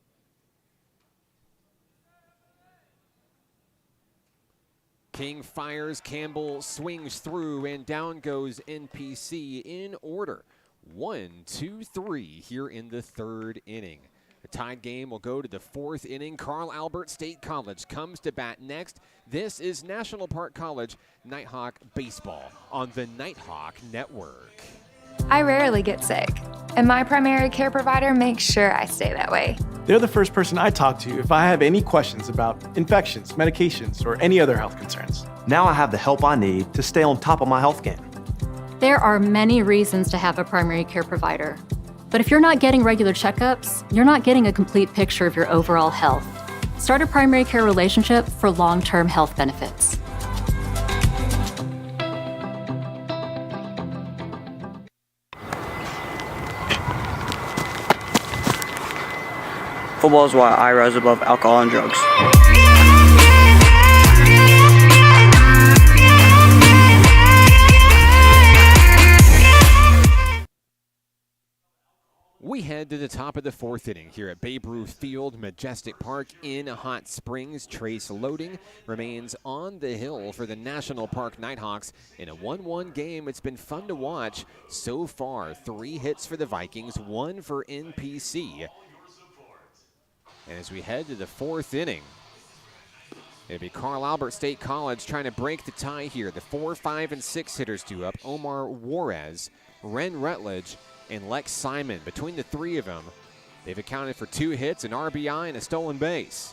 King fires, Campbell swings through, and down goes NPC in order. 1, 2, 3 here in the third inning. The tied game will go to the 4th inning. Carl Albert State College comes to bat next. This is National Park College Nighthawk Baseball on the Nighthawk Network. I rarely get sick, and my primary care provider makes sure I stay that way. They're the first person I talk to if I have any questions about infections, medications, or any other health concerns. Now I have the help I need to stay on top of my health game. There are many reasons to have a primary care provider. But if you're not getting regular checkups, you're not getting a complete picture of your overall health. Start a primary care relationship for long-term health benefits. Football is why I rise above alcohol and drugs. We head to the top of the 4th inning here at Babe Ruth Field, Majestic Park in Hot Springs. Trace Loading remains on the hill for the National Park Nighthawks in a 1-1 game. It's been fun to watch so far. 3 hits for the Vikings, 1 for NPC. And as we head to the 4th inning, it'll be Carl Albert State College trying to break the tie here. The 4, 5, and 6 hitters due up. Omar Juarez, Ren Rutledge, and Lex Simon. Between the 3 of them, they've accounted for 2 hits, an RBI, and a stolen base.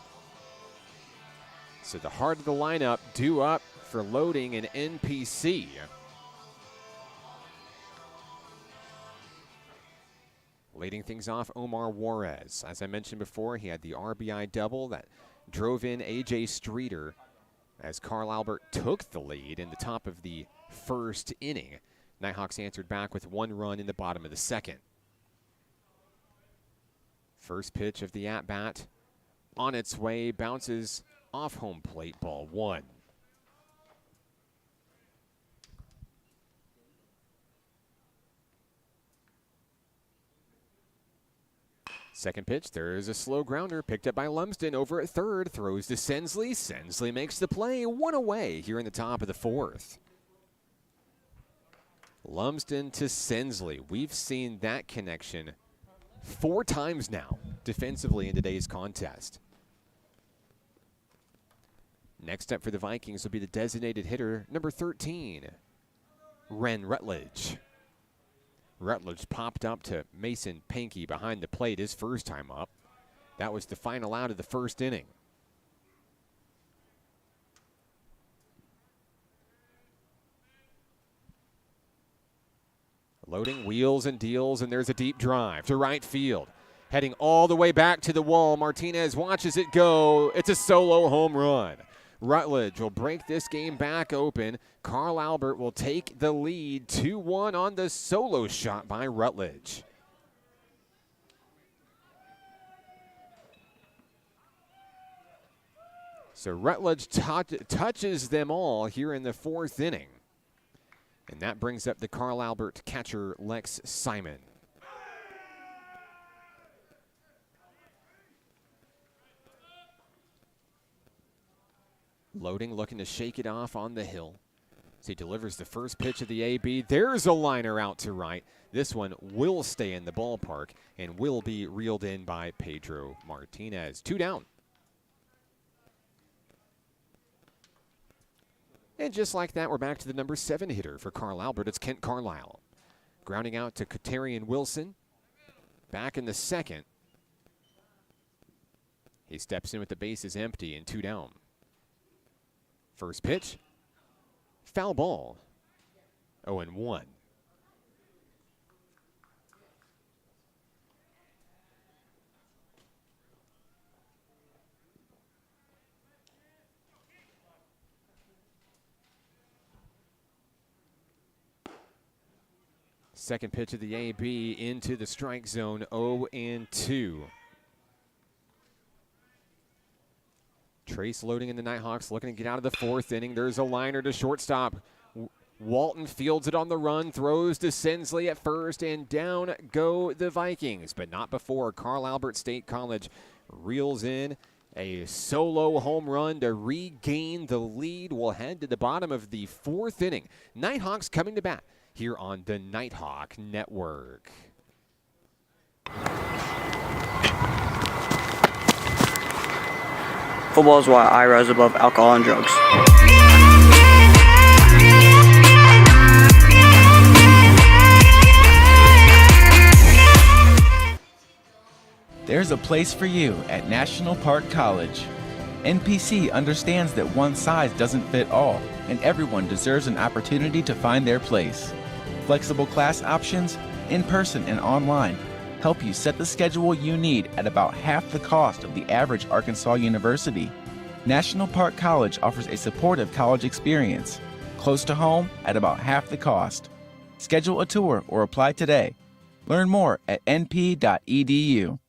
So the heart of the lineup due up for Loading and NPC. Leading things off, Omar Juarez. As I mentioned before, he had the RBI double that drove in A.J. Streeter as Carl Albert took the lead in the top of the 1st inning. Nighthawks answered back with 1 run in the bottom of the 2nd. First pitch of the at-bat on its way, bounces off home plate, ball 1. Second pitch, there's a slow grounder picked up by Lumsden over at third, throws to Sensley. Sensley makes the play, 1 away here in the top of the 4th. Lumsden to Sensley. We've seen that connection 4 times now defensively in today's contest. Next up for the Vikings will be the designated hitter, number 13, Ren Rutledge. Rutledge popped up to Mason Pankey behind the plate his first time up. That was the final out of the 1st inning. Loading, wheels and deals, and there's a deep drive to right field. Heading all the way back to the wall. Martinez watches it go. It's a solo home run. Rutledge will break this game back open. Carl Albert will take the lead 2-1 on the solo shot by Rutledge. So Rutledge touches them all here in the 4th inning. And that brings up the Carl Albert catcher, Lex Simon. Loading, looking to shake it off on the hill. As he delivers the first pitch of the AB. There's a liner out to right. This one will stay in the ballpark and will be reeled in by Pedro Martinez. 2 down. And just like that, we're back to the number 7 hitter for Carl Albert. It's Kent Carlisle. Grounding out to Katarian Wilson. Back in the second. He steps in with the bases empty and 2 down. First pitch. Foul ball. 0-1. Second pitch of the AB into the strike zone, 0-2. Trace loading in the Nighthawks, looking to get out of the 4th inning. There's a liner to shortstop. Walton fields it on the run, throws to Sensley at first, and down go the Vikings. But not before Carl Albert State College reels in a solo home run to regain the lead. We'll head to the bottom of the 4th inning. Nighthawks coming to bat here on the Nighthawk Network. Football is why I rise above alcohol and drugs. There's a place for you at National Park College. NPC understands that one size doesn't fit all, and everyone deserves an opportunity to find their place. Flexible class options, in-person and online, help you set the schedule you need at about half the cost of the average Arkansas university. National Park College offers a supportive college experience, close to home at about half the cost. Schedule a tour or apply today. Learn more at np.edu.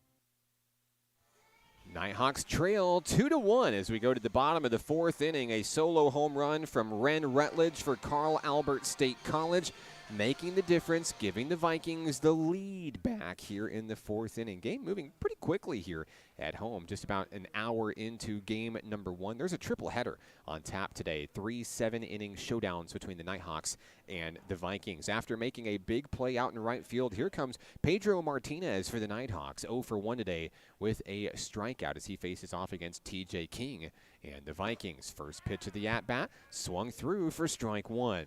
Nighthawks trail 2-1 as we go to the bottom of the 4th inning. A solo home run from Ren Rutledge for Carl Albert State College, making the difference, giving the Vikings the lead back here in the 4th inning. Game moving pretty quickly here at home, just about an hour into game number 1. There's a triple header on tap today. 3 7-inning showdowns between the Nighthawks and the Vikings. After making a big play out in right field, here comes Pedro Martinez for the Nighthawks. 0 for 1 today with a strikeout as he faces off against TJ King and the Vikings. First pitch of the at-bat, swung through for strike 1.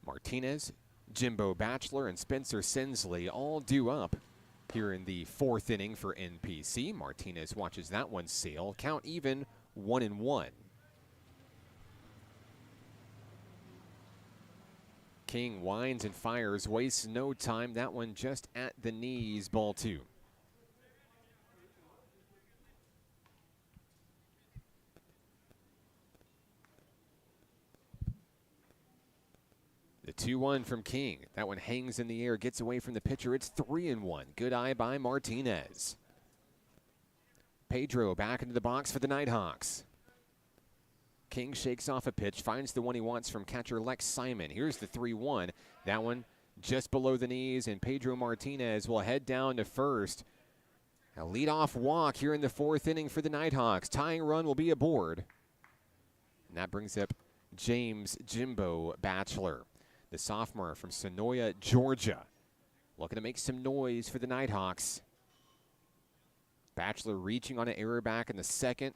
Martinez, Jimbo Batchelor, and Spencer Sensley all due up here in the 4th inning for NPC. Martinez watches that one sail. Count even, 1-1. King winds and fires, wastes no time. That one just at the knees, ball 2. The 2-1 from King. That one hangs in the air, gets away from the pitcher. It's 3-1. Good eye by Martinez. Pedro back into the box for the Nighthawks. King shakes off a pitch, finds the one he wants from catcher Lex Simon. Here's the 3-1. That one just below the knees, and Pedro Martinez will head down to first. A leadoff walk here in the 4th inning for the Nighthawks. Tying run will be aboard. And that brings up James Jimbo Batchelor, the sophomore from Sonoya, Georgia, looking to make some noise for the Nighthawks. Batchelor reaching on an error back in the 2nd,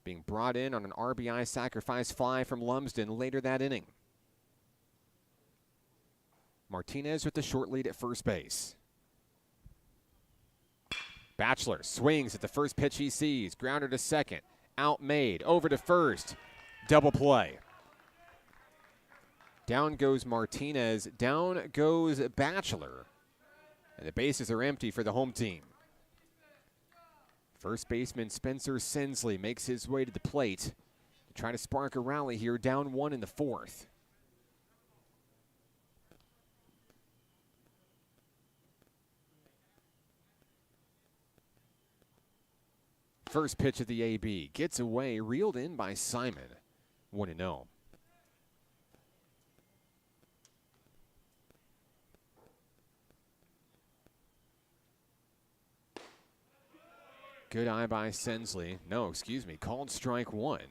being brought in on an RBI sacrifice fly from Lumsden later that inning. Martinez with the short lead at first base. Batchelor swings at the first pitch he sees. Grounder to second. Outmade. Over to first. Double play. Down goes Martinez. Down goes Batchelor. And the bases are empty for the home team. First baseman Spencer Sensley makes his way to the plate to try to spark a rally here. Down 1 in the 4th. First pitch of the AB. Gets away, reeled in by Simon. 1-0. Good eye by Sensley. No, excuse me, called strike one.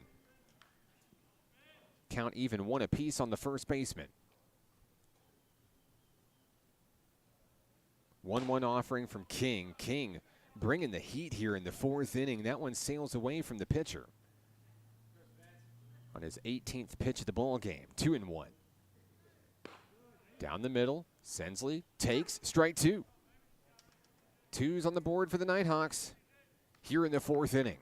Count even, one apiece on the first baseman. 1-1 offering from King. King bringing the heat here in the fourth inning. That one sails away from the pitcher. On his 18th pitch of the ball game, 2-1. Down the middle, Sensley takes strike two. Twos on the board for the Nighthawks here in the fourth inning.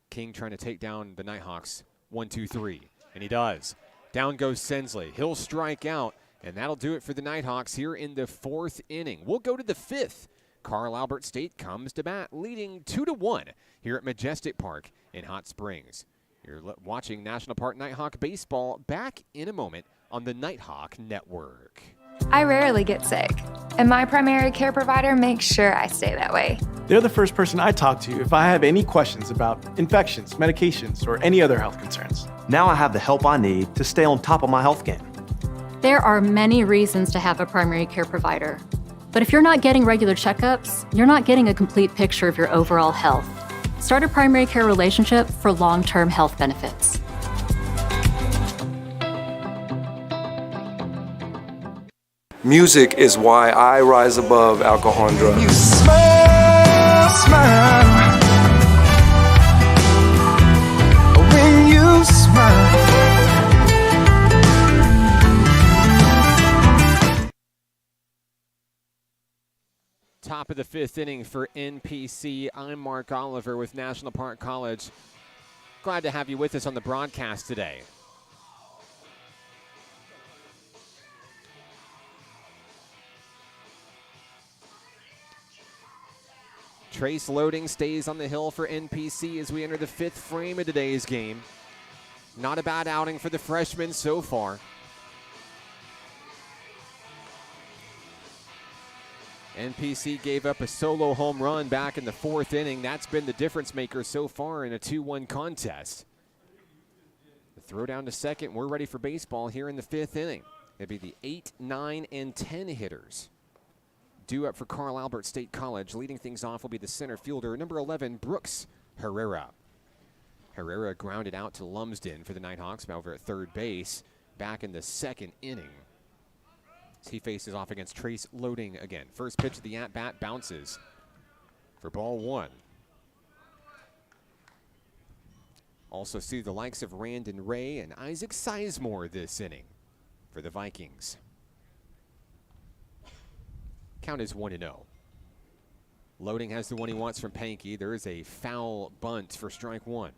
King trying to take down the Nighthawks. 1-2-3, and he does. Down goes Sensley. He'll strike out, and that'll do it for the Nighthawks here in the fourth inning. We'll go to the fifth. Carl Albert State comes to bat, leading 2-1 here at Majestic Park in Hot Springs. You're watching National Park Nighthawk baseball, back in a moment on the Nighthawk Network. I rarely get sick, and my primary care provider makes sure I stay that way. They're the first person I talk to if I have any questions about infections, medications, or any other health concerns. Now I have the help I need to stay on top of my health game. There are many reasons to have a primary care provider. But if you're not getting regular checkups, you're not getting a complete picture of your overall health. Start a primary care relationship for long-term health benefits. Music is why I rise above alcohol and drugs. You smile, smile. When you smile. Top of the fifth inning for NPC. I'm Mark Oliver with National Park College. Glad to have you with us on the broadcast today. Trace Loading stays on the hill for NPC as we enter the fifth frame of today's game. Not a bad outing for the freshman so far. NPC gave up a solo home run back in the fourth inning. That's been the difference maker so far in a 2-1 contest. The throw down to second. We're ready for baseball here in the fifth inning. It'll be the 8, 9, and 10 hitters due up for Carl Albert State College. Leading things off will be the center fielder, number 11, Brooks Herrera. Herrera grounded out to Lumsden for the Nighthawks over at third base back in the second inning. He faces off against Trace Loading again. First pitch of the at-bat bounces for ball one. Also see the likes of Randon Ray and Isaac Sizemore this inning for the Vikings. Count is 1-0. Loading has the one he wants from Pankey. There is a foul bunt for strike one.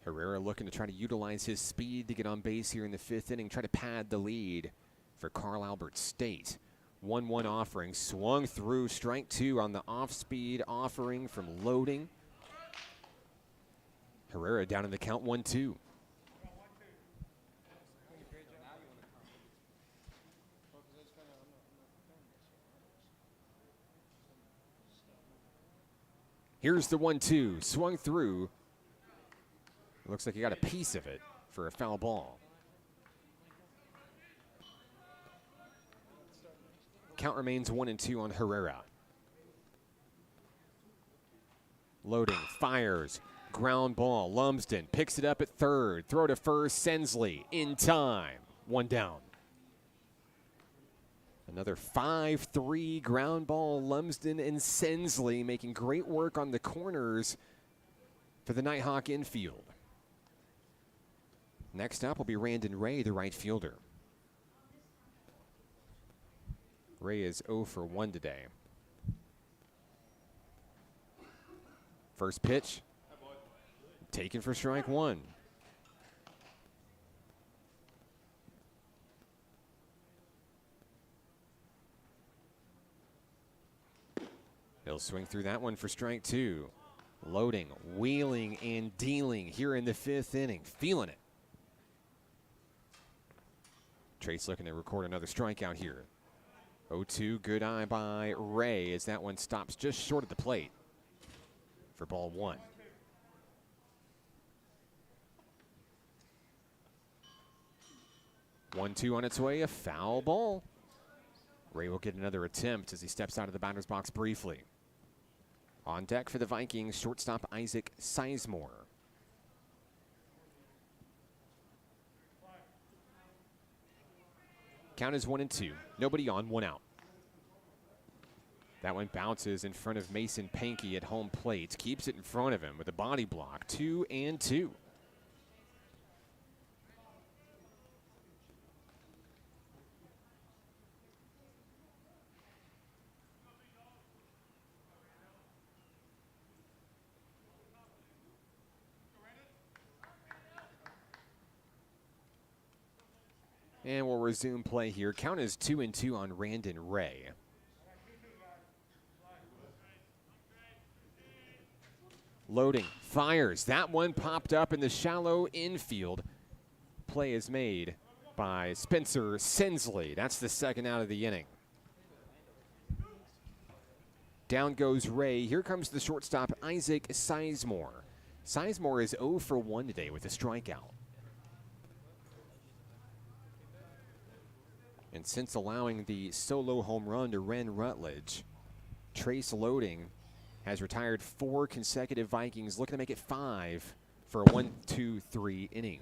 Herrera looking to try to utilize his speed to get on base here in the fifth inning, try to pad the lead for Carl Albert State. 1-1 offering, swung through, strike two on the off-speed offering from Loading. Herrera down in the count, 1-2. Here's the 1-2, swung through. Looks like he got a piece of it for a foul ball. Count remains 1-2 on Herrera. Loading, fires, ground ball. Lumsden picks it up at third. Throw to first, Sensley in time. One down. Another 5-3 ground ball. Lumsden and Sensley making great work on the corners for the Nighthawk infield. Next up will be Randon Ray, the right fielder. Ray is 0 for 1 today. First pitch, taken for strike one. He'll swing through that one for strike two. Loading, wheeling, and dealing here in the fifth inning. Feeling it. Trace looking to record another strikeout here. 0-2, good eye by Ray as that one stops just short of the plate for ball one. 1-2 on its way, a foul ball. Ray will get another attempt as he steps out of the batter's box briefly. On deck for the Vikings, shortstop Isaac Sizemore. Count is 1-2. Nobody on, 1 out. That one bounces in front of Mason Pankey at home plate. Keeps it in front of him with a body block. 2-2. And we'll resume play here. Count is 2-2 on Randon Ray. Loading, fires. That one popped up in the shallow infield. Play is made by Spencer Sensley. That's the second out of the inning. Down goes Ray. Here comes the shortstop, Isaac Sizemore. Sizemore is 0 for 1 today with a strikeout. And since allowing the solo home run to Ren Rutledge, Trace Loading has retired 4 consecutive Vikings, looking to make it 5 for a 1-2-3 inning.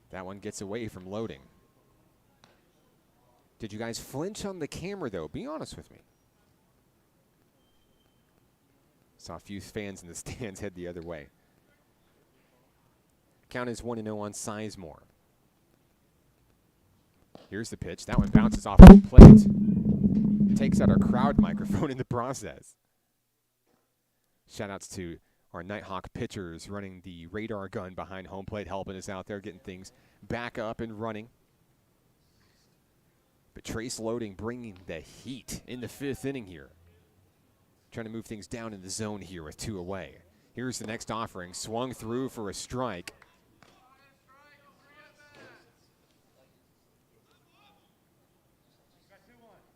That one gets away from Loading. Did you guys flinch on the camera, though? Be honest with me. Saw a few fans in the stands head the other way. Count is 1-0 on Sizemore. Here's the pitch. That one bounces off the plate. Takes out our crowd microphone in the process. Shout-outs to our Nighthawk pitchers running the radar gun behind home plate, helping us out there, getting things back up and running. But Trace Loading bringing the heat in the 5th inning here. Trying to move things down in the zone here with 2 away. Here's the next offering. Swung through for a strike.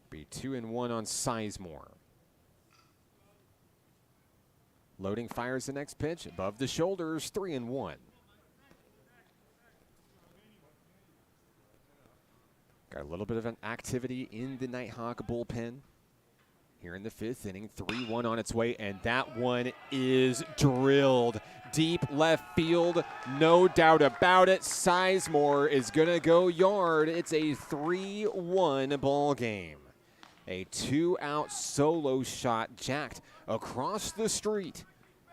Be 2-1 on Sizemore. Loading fires the next pitch. Above the shoulders, 3-1. Got a little bit of an activity in the Nighthawk bullpen. Here in the 5th inning, 3-1 on its way, and that one is drilled. Deep left field, no doubt about it. Sizemore is going to go yard. It's a 3-1 ball game. A 2-out solo shot jacked across the street.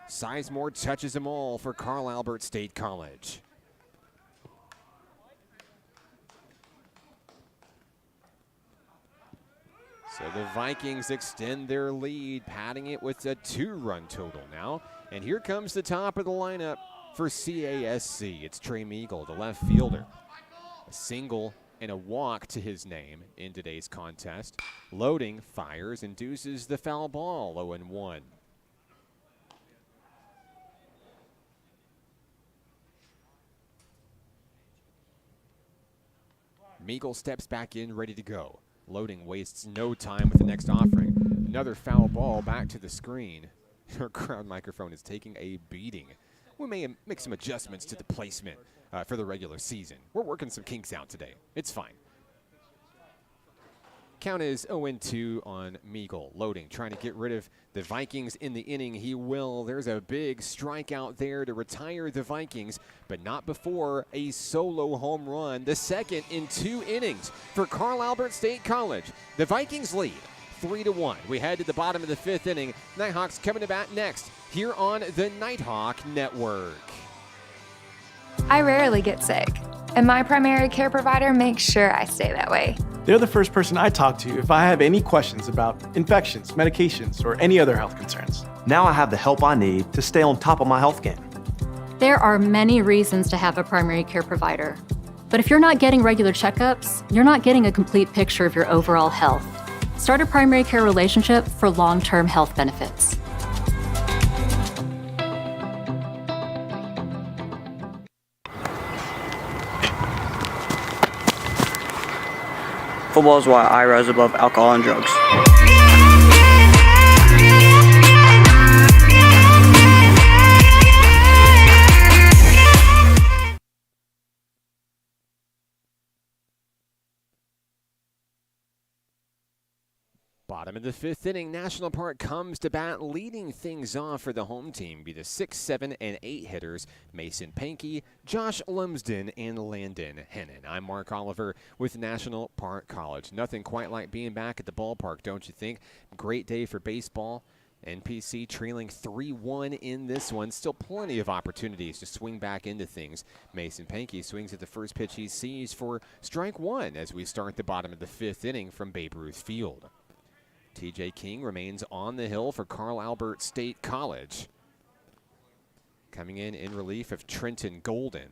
Sizemore touches them all for Carl Albert State College. So the Vikings extend their lead, padding it with a 2-run total now. And here comes the top of the lineup for CASC. It's Trey Meagle, the left fielder. A single and a walk to his name in today's contest. Loading, fires, induces the foul ball, 0-1. Meagle steps back in, ready to go. Loading wastes no time with the next offering. Another foul ball back to the screen. Our crowd microphone is taking a beating. We may make some adjustments to the placement for the regular season. We're working some kinks out today. It's fine. Count is 0-2 on Meagle. Loading, trying to get rid of the Vikings in the inning. He will. There's a big strikeout there to retire the Vikings, but not before a solo home run. The second in 2 innings for Carl Albert State College. The Vikings lead 3-1. We head to the bottom of the 5th inning. Nighthawks coming to bat next here on the Nighthawk Network. I rarely get sick, and my primary care provider makes sure I stay that way. They're the first person I talk to if I have any questions about infections, medications, or any other health concerns. Now I have the help I need to stay on top of my health game. There are many reasons to have a primary care provider. But if you're not getting regular checkups, you're not getting a complete picture of your overall health. Start a primary care relationship for long-term health benefits. Football is why I rise above alcohol and drugs. Bottom of the 5th inning, National Park comes to bat, leading things off for the home team. Be the 6, 7, and 8 hitters, Mason Pankey, Josh Lumsden, and Landon Hennon. I'm Mark Oliver with National Park College. Nothing quite like being back at the ballpark, don't you think? Great day for baseball. NPC trailing 3-1 in this one. Still plenty of opportunities to swing back into things. Mason Pankey swings at the first pitch he sees for strike one as we start the bottom of the 5th inning from Babe Ruth Field. TJ King remains on the hill for Carl Albert State College. Coming in relief of Trenton Golden.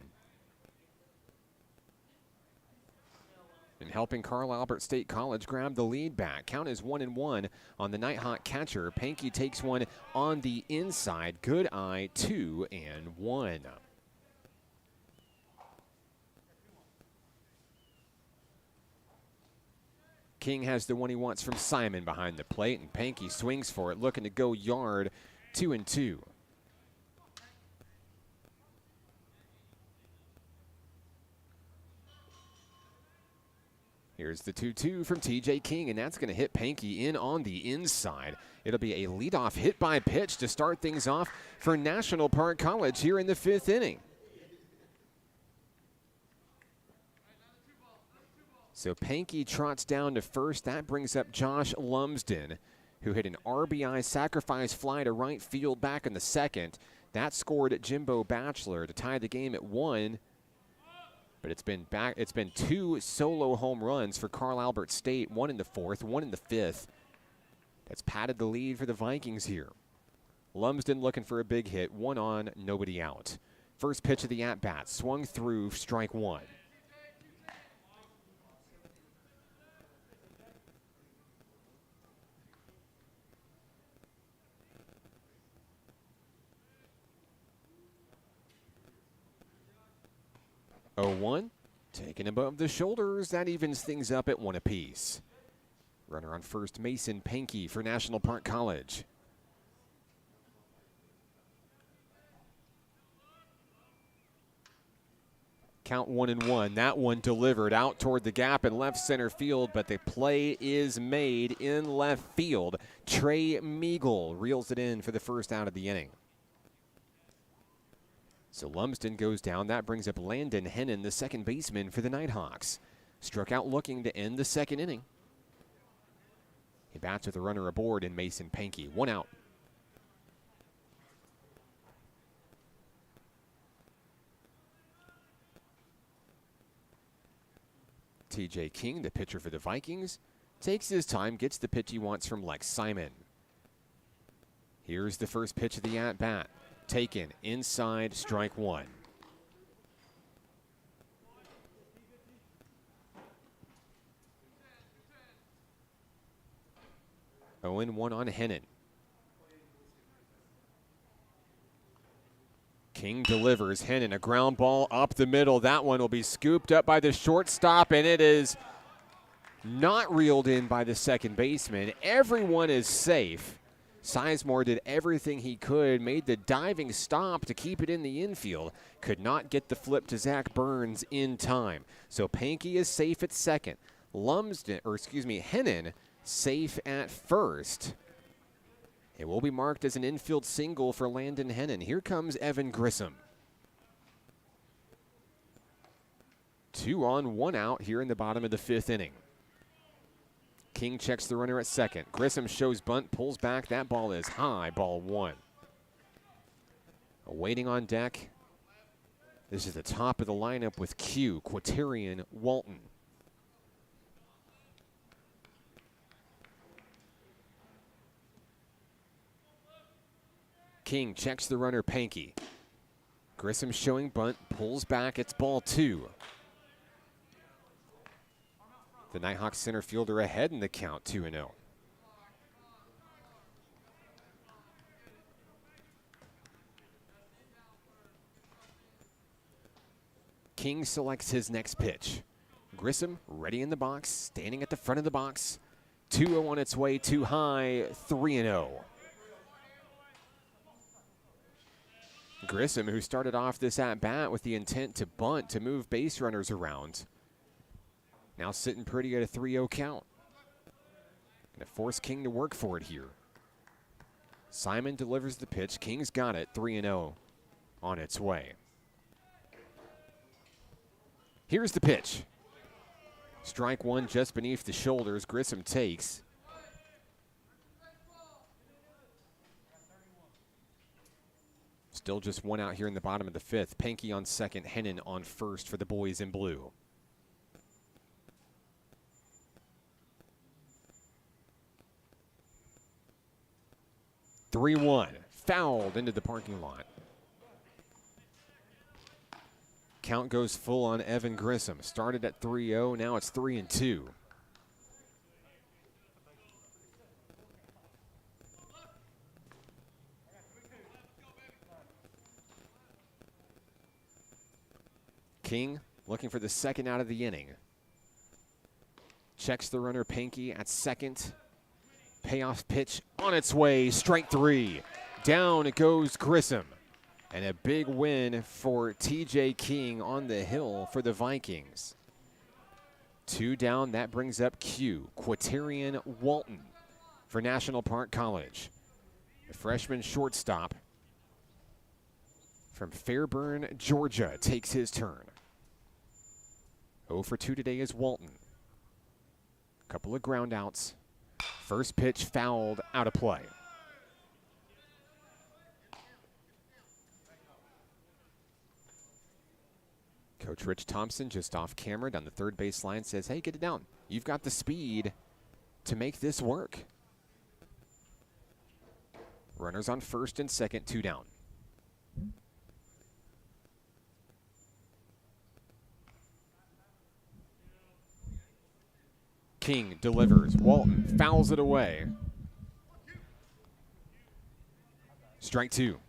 And helping Carl Albert State College grab the lead back. Count is 1-1 on the Nighthawk catcher. Pankey takes one on the inside. Good eye, 2-1. King has the one he wants from Simon behind the plate, and Pankey swings for it, looking to go yard, 2-2. Here's the 2-2 from TJ King, and that's going to hit Pankey in on the inside. It'll be a leadoff hit by pitch to start things off for National Park College here in the 5th inning. So Pankey trots down to first. That brings up Josh Lumsden, who hit an RBI sacrifice fly to right field back in the second. That scored Jimbo Batchelor to tie the game at 1. But it's been 2 solo home runs for Carl Albert State, one in the 4th, one in the 5th. That's padded the lead for the Vikings here. Lumsden looking for a big hit, 1 on, nobody out. First pitch of the at-bat, swung through, strike 1. Oh, 1, taken above the shoulders. That evens things up at 1 apiece. Runner on first, Mason Pankey for National Park College. Count 1-1. That one delivered out toward the gap in left center field, but the play is made in left field. Trey Meagle reels it in for the first out of the inning. So Lumsden goes down. That brings up Landon Hennon, the second baseman for the Nighthawks. Struck out looking to end the 2nd inning. He bats with a runner aboard in Mason Pankey. 1 out. TJ King, the pitcher for the Vikings, takes his time, gets the pitch he wants from Lex Simon. Here's the first pitch of the at-bat. Taken inside, strike 1. Oh, 1 on Hennon. King delivers. Hennon, a ground ball up the middle. That one will be scooped up by the shortstop, and it is not reeled in by the second baseman. Everyone is safe. Sizemore did everything he could, made the diving stop to keep it in the infield. Could not get the flip to Zach Burns in time. So Pankey is safe at second. Hennon safe at first. It will be marked as an infield single for Landon Hennon. Here comes Evan Grissom. 2 on, 1 out here in the bottom of the 5th inning. King checks the runner at second. Grissom shows bunt, pulls back. That ball is high, ball 1. Waiting on deck. This is the top of the lineup with Q, Quaterian Walton. King checks the runner, Pankey. Grissom showing bunt, pulls back. It's ball 2. The Nighthawks center fielder ahead in the count, 2-0. King selects his next pitch. Grissom ready in the box, standing at the front of the box. 2-0 on its way, too high, 3-0. Grissom, who started off this at-bat with the intent to bunt to move base runners around, now sitting pretty at a 3-0 count. Gonna force King to work for it here. Simon delivers the pitch. King's got it. 3-0 on its way. Here's the pitch. Strike one just beneath the shoulders. Grissom takes. Still just one out here in the bottom of the fifth. Pankey on second, Hennon on first for the boys in blue. (3-1), fouled into the parking lot. Count goes full on Evan Grissom. Started at 3-0, now it's 3-2. King looking for the second out of the inning. Checks the runner Pankey at second. Payoff pitch on its way. Strike three. Down goes Grissom. And a big win for TJ King on the hill for the Vikings. 2 down. That brings up Q. Quaterian Walton for National Park College. The freshman shortstop from Fairburn, Georgia, takes his turn. 0 for 2 today is Walton. Couple of ground outs. First pitch fouled, out of play. Coach Rich Thompson, just off camera down the third baseline, says, hey, get it down. You've got the speed to make this work. Runners on first and second, 2 down. King delivers. Walton fouls it away. Strike 2.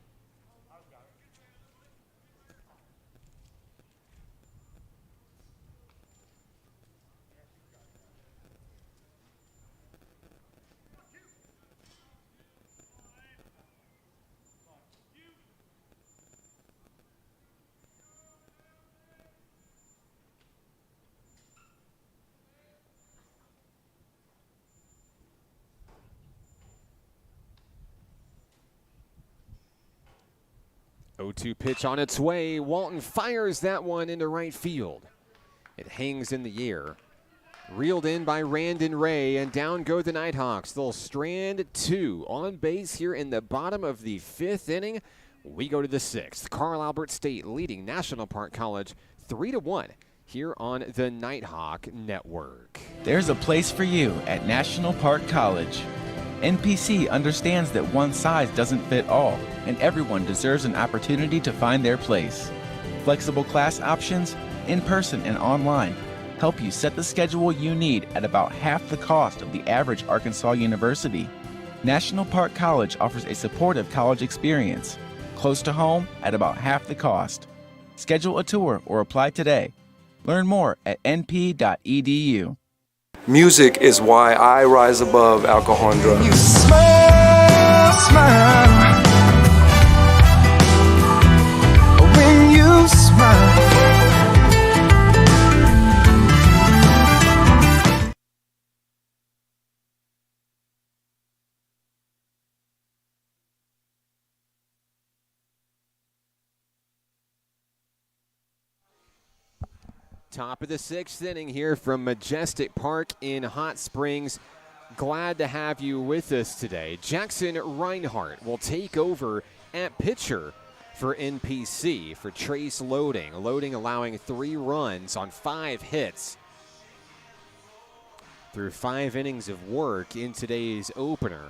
(0-2) pitch on its way. Walton fires that one into right field. It hangs in the air. Reeled in by Randon Ray, and down go the Nighthawks. They'll strand 2 on base here in the bottom of the 5th inning. We go to the 6th. Carl Albert State leading National Park College 3-1 here on the Nighthawk Network. There's a place for you at National Park College. NPC understands that one size doesn't fit all, and everyone deserves an opportunity to find their place. Flexible class options, in person and online, help you set the schedule you need at about half the cost of the average Arkansas university. National Park College offers a supportive college experience, close to home at about half the cost. Schedule a tour or apply today. Learn more at np.edu. Music is why I rise above alcohol and drugs. You smile, smile. When you smile. Top of the 6th inning here from Majestic Park in Hot Springs. Glad to have you with us today. Jackson Reinhardt will take over at pitcher for NPC for Trace Loading. Loading allowing 3 runs on 5 hits through 5 innings of work in today's opener.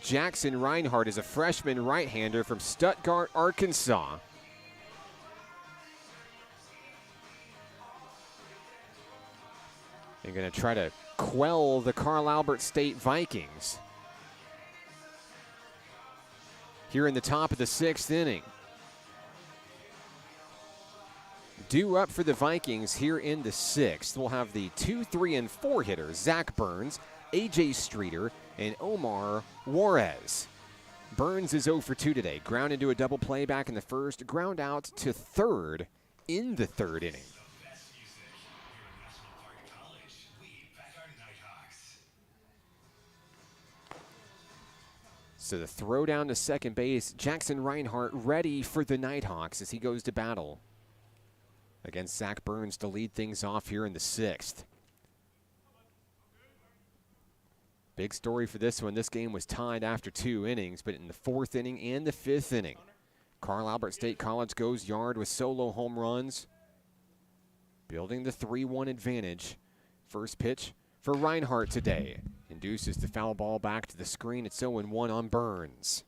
Jackson Reinhardt is a freshman right-hander from Stuttgart, Arkansas. They're going to try to quell the Carl Albert State Vikings here in the top of the 6th inning. Due up for the Vikings here in the 6th. We'll have the 2, 3, and 4 hitters, Zach Burns, A.J. Streeter, and Omar Juarez. Burns is 0 for 2 today. Ground into a double play back in the first. Ground out to third in the 3rd inning. So the throw down to second base, Jackson Reinhardt ready for the Nighthawks as he goes to battle against Zach Burns to lead things off here in the 6th. Big story for this one. This game was tied after 2 innings, but in the 4th inning and the 5th inning, Carl Albert State College goes yard with solo home runs, building the 3-1 advantage. First pitch for Reinhardt today. Induces the foul ball back to the screen. It's 0-1 on Burns.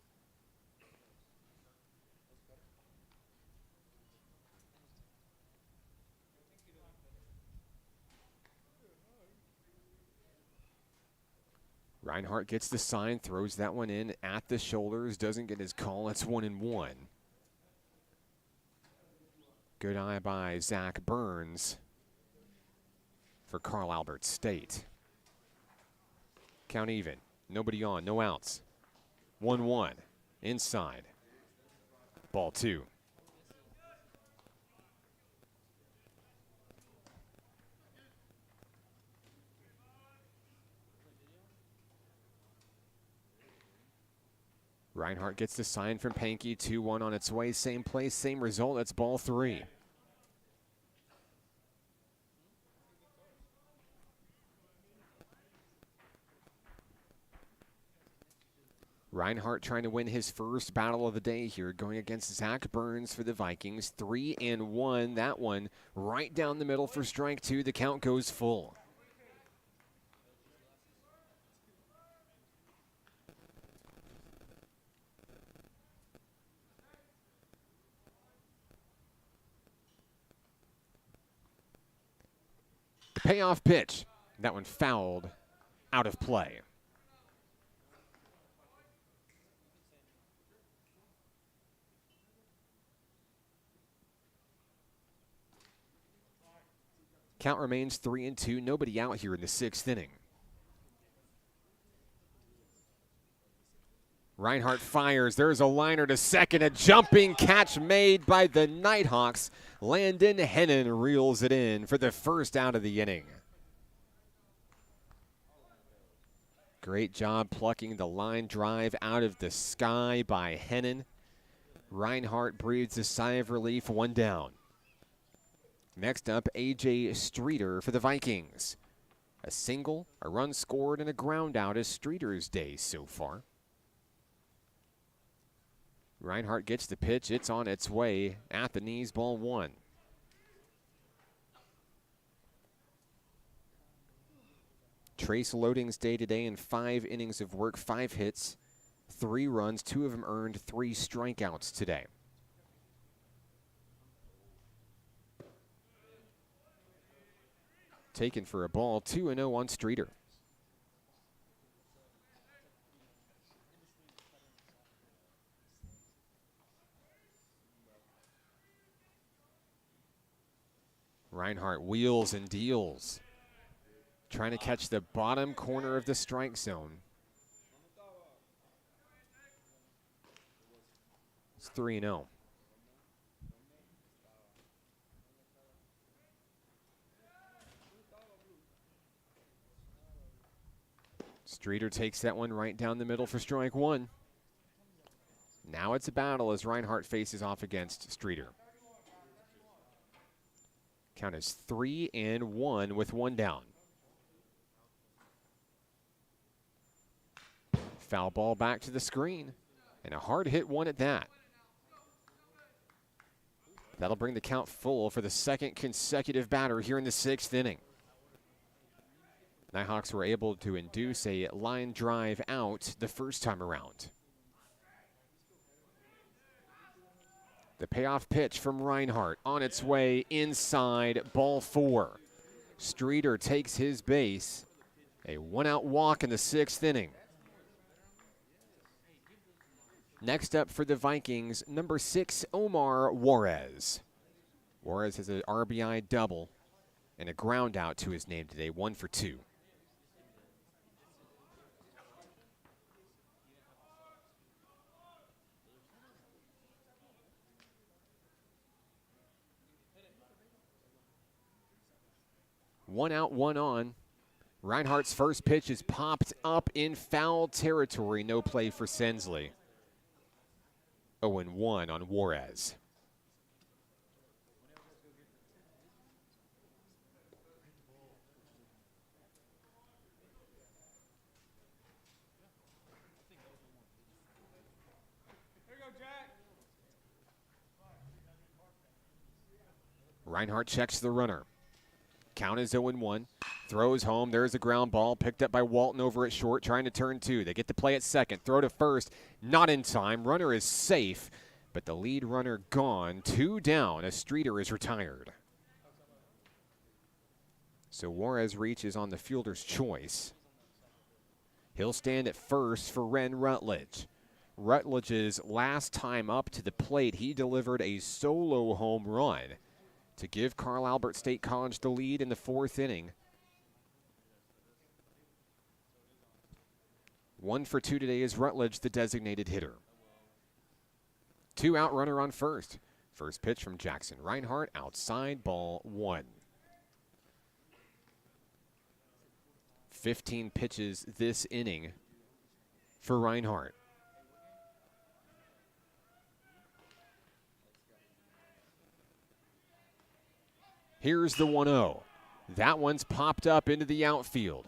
Reinhardt gets the sign, throws that one in at the shoulders, doesn't get his call. It's 1-1. Good eye by Zach Burns for Carl Albert State. Count even. Nobody on. No outs. 1-1. Inside. Ball 2. Reinhardt gets the sign from Pankey. 2-1 on its way. Same place, same result. That's ball 3. Reinhardt trying to win his first battle of the day here, going against Zach Burns for the Vikings. 3-1. That one right down the middle for strike 2. The count goes full. The payoff pitch. That one fouled out of play. Count remains 3-2. Nobody out here in the 6th inning. Reinhardt fires. There's a liner to second. A jumping catch made by the Nighthawks. Landon Hennon reels it in for the first out of the inning. Great job plucking the line drive out of the sky by Hennon. Reinhardt breathes a sigh of relief, 1 down. Next up, A.J. Streeter for the Vikings. A single, a run scored, and a ground out is Streeter's day so far. Reinhardt gets the pitch. It's on its way at the knees, ball 1. Trace Loading's day today in 5 innings of work, 5 hits, 3 runs, 2 of them earned, 3 strikeouts today. Taken for a ball, 2-0 on Streeter. Reinhardt wheels and deals, trying to catch the bottom corner of the strike zone. It's 3-0. Streeter takes that one right down the middle for strike 1. Now it's a battle as Reinhardt faces off against Streeter. Count is 3-1 with 1 down. Foul ball back to the screen, and a hard hit one at that. That'll bring the count full for the 2nd consecutive batter here in the 6th inning. Nighthawks were able to induce a line drive out the first time around. The payoff pitch from Reinhardt on its way inside, ball 4. Streeter takes his base. A 1-out walk in the 6th inning. Next up for the Vikings, number 6, Omar Juarez. Juarez has an RBI double and a ground out to his name today, 1 for 2. One out, one on. Reinhardt's first pitch is popped up in foul territory. No play for Sensley. 0-1 on Juarez. Reinhardt checks the runner. Count is 0-1. Throws home. There's a ground ball picked up by Walton over at short, trying to turn two. They get the play at second. Throw to first. Not in time. Runner is safe, but the lead runner gone. 2 down. A Streeter is retired. So Juarez reaches on the fielder's choice. He'll stand at first for Ren Rutledge. Rutledge's last time up to the plate, he delivered a solo home run to give Carl Albert State College the lead in the 4th inning. 1 for 2 today is Rutledge, the designated hitter. 2 out, runner on first. First pitch from Jackson Reinhardt, outside, ball 1. 15 pitches this inning for Reinhardt. Here's the 1-0. That one's popped up into the outfield.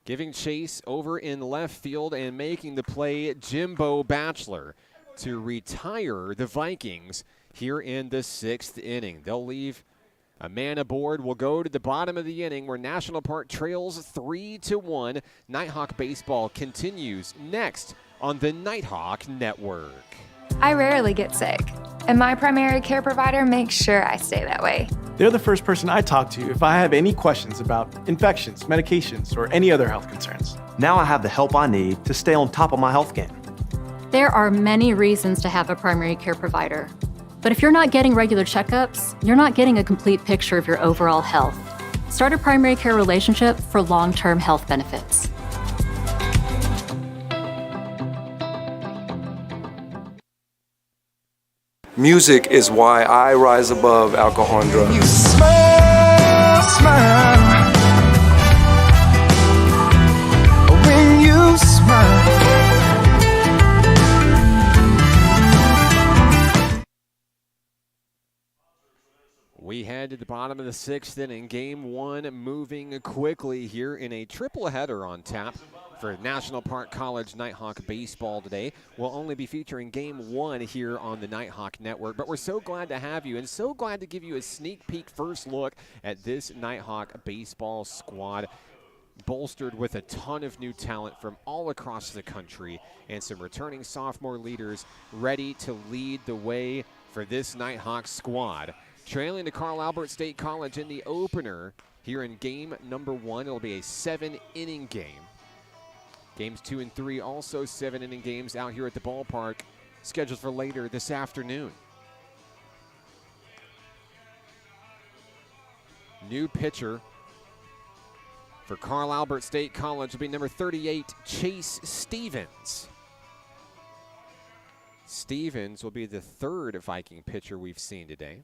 Giving chase over in left field and making the play, Jimbo Batchelor, to retire the Vikings here in the 6th inning. They'll leave a man aboard. Will go to the bottom of the inning where National Park trails 3-1. Nighthawk baseball continues next on the Nighthawk Network. I rarely get sick, and my primary care provider makes sure I stay that way. They're the first person I talk to if I have any questions about infections, medications, or any other health concerns. Now I have the help I need to stay on top of my health game. There are many reasons to have a primary care provider. But if you're not getting regular checkups, you're not getting a complete picture of your overall health. Start a primary care relationship for long-term health benefits. Music is why I rise above alcohol and drugs. You smile, smile. When you smile. We head to the bottom of the 6th inning. Game 1 moving quickly here in a triple header on tap for National Park College Nighthawk baseball today. We'll only be featuring Game 1 here on the Nighthawk Network, but we're so glad to have you and so glad to give you a sneak peek first look at this Nighthawk baseball squad, bolstered with a ton of new talent from all across the country and some returning sophomore leaders ready to lead the way for this Nighthawk squad. Trailing to Carl Albert State College in the opener here in game number 1. It'll be a 7-inning game. Games 2 and 3 also 7-inning games out here at the ballpark, scheduled for later this afternoon. New pitcher for Carl Albert State College will be number 38, Chase Stevens. Stevens will be the 3rd Viking pitcher we've seen today.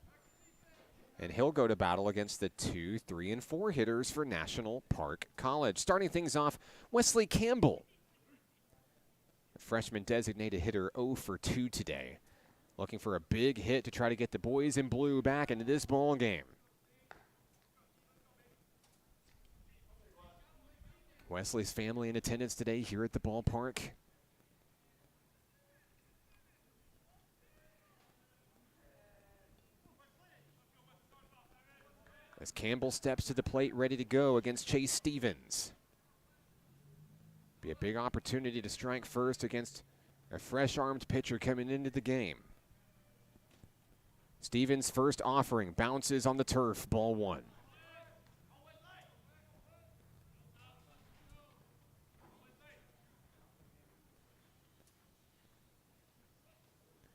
And he'll go to battle against the 2, 3, and 4 hitters for National Park College. Starting things off, Wesley Campbell, a freshman designated hitter, 0 for 2 today. Looking for a big hit to try to get the boys in blue back into this ball game. Wesley's family in attendance today here at the ballpark. As Campbell steps to the plate ready to go against Chase Stevens. Be a big opportunity to strike first against a fresh-armed pitcher coming into the game. Stevens' first offering bounces on the turf, ball 1.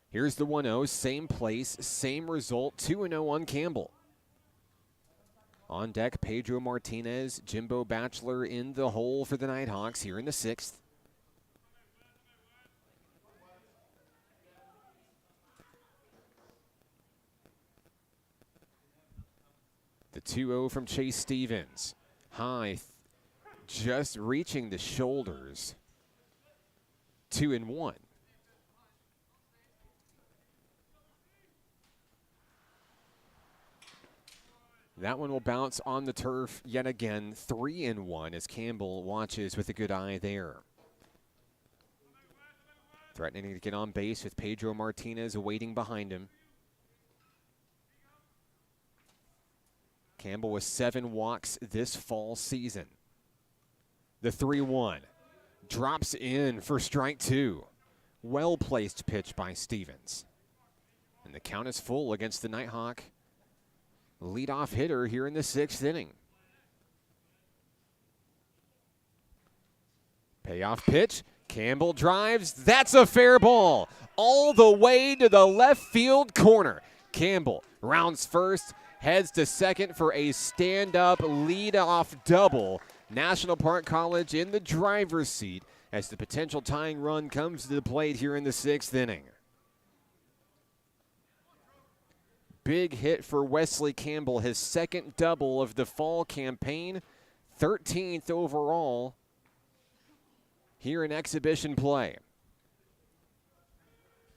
Here's the 1-0, same place, same result, 2-0 on Campbell. On deck, Pedro Martinez, Jimbo Batchelor in the hole for the Nighthawks here in the 6th. The 2-0 from Chase Stevens. High, just reaching the shoulders. 2-1. That one will bounce on the turf yet again. 3-1 as Campbell watches with a good eye there. Threatening to get on base with Pedro Martinez awaiting behind him. Campbell with 7 walks this fall season. The 3-1 drops in for strike 2. Well-placed pitch by Stevens. And the count is full against the Nighthawk leadoff hitter here in the 6th inning. Payoff pitch. Campbell drives. That's a fair ball. All the way to the left field corner. Campbell rounds first, heads to second for a stand-up leadoff double. National Park College in the driver's seat as the potential tying run comes to the plate here in the 6th inning. Big hit for Wesley Campbell, his 2nd double of the fall campaign, 13th overall here in exhibition play.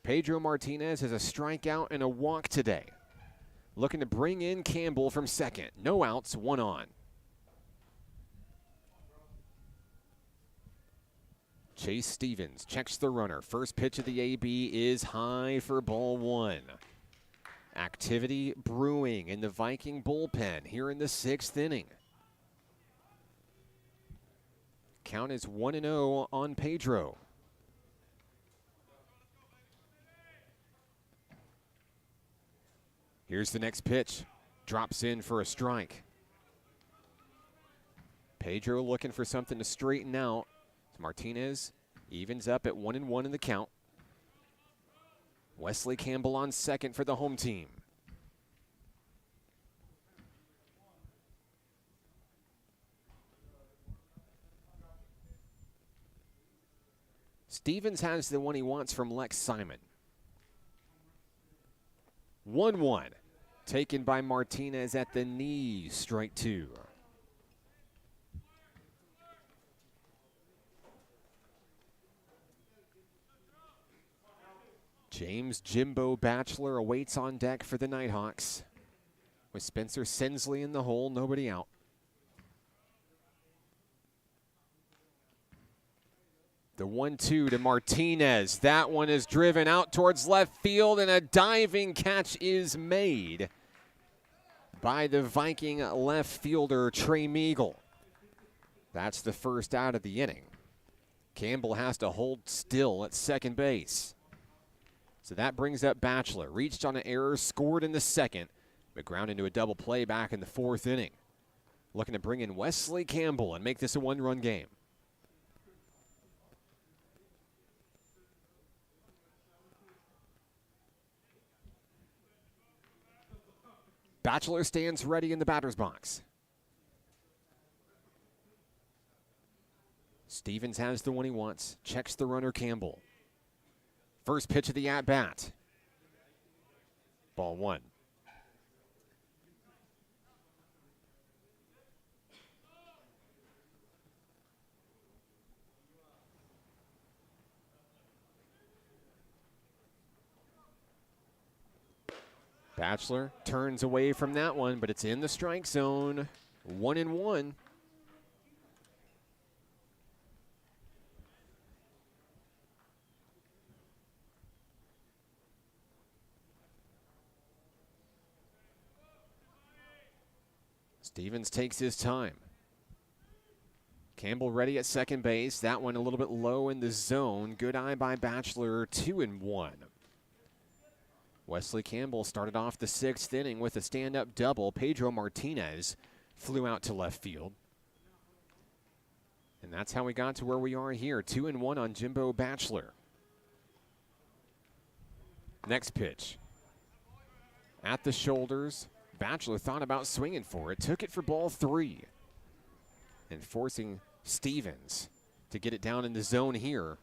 Pedro Martinez has a strikeout and a walk today. Looking to bring in Campbell from second. No outs, 1 on. Chase Stevens checks the runner. First pitch of the AB is high for ball 1. Activity brewing in the Viking bullpen here in the 6th inning. Count is 1-0 on Pedro. Here's the next pitch. Drops in for a strike. Pedro looking for something to straighten out. Martinez evens up at 1-1 in the count. Wesley Campbell on second for the home team. Stevens has the one he wants from Lex Simon. 1-1. Taken by Martinez at the knee, strike 2. James Jimbo Batchelor awaits on deck for the Nighthawks. With Spencer Sensley in the hole, nobody out. The 1-2 to Martinez. That one is driven out towards left field, and a diving catch is made by the Viking left fielder, Trey Meagle. That's the first out of the inning. Campbell has to hold still at second base. So that brings up Batchelor. Reached on an error, scored in the second, but ground into a double play back in the 4th inning. Looking to bring in Wesley Campbell and make this a 1-run game. Batchelor stands ready in the batter's box. Stevens has the one he wants. Checks the runner, Campbell. First pitch of the at-bat. Ball 1. Batchelor turns away from that one, but it's in the strike zone. 1-1. Stevens takes his time. Campbell ready at second base. That one a little bit low in the zone. Good eye by Batchelor, 2-1. Wesley Campbell started off the 6th inning with a stand-up double. Pedro Martinez flew out to left field. And that's how we got to where we are here. 2-1 on Jimbo Batchelor. Next pitch. At the shoulders. Batchelor thought about swinging for it. Took it for ball 3. And forcing Stevens to get it down in the zone here.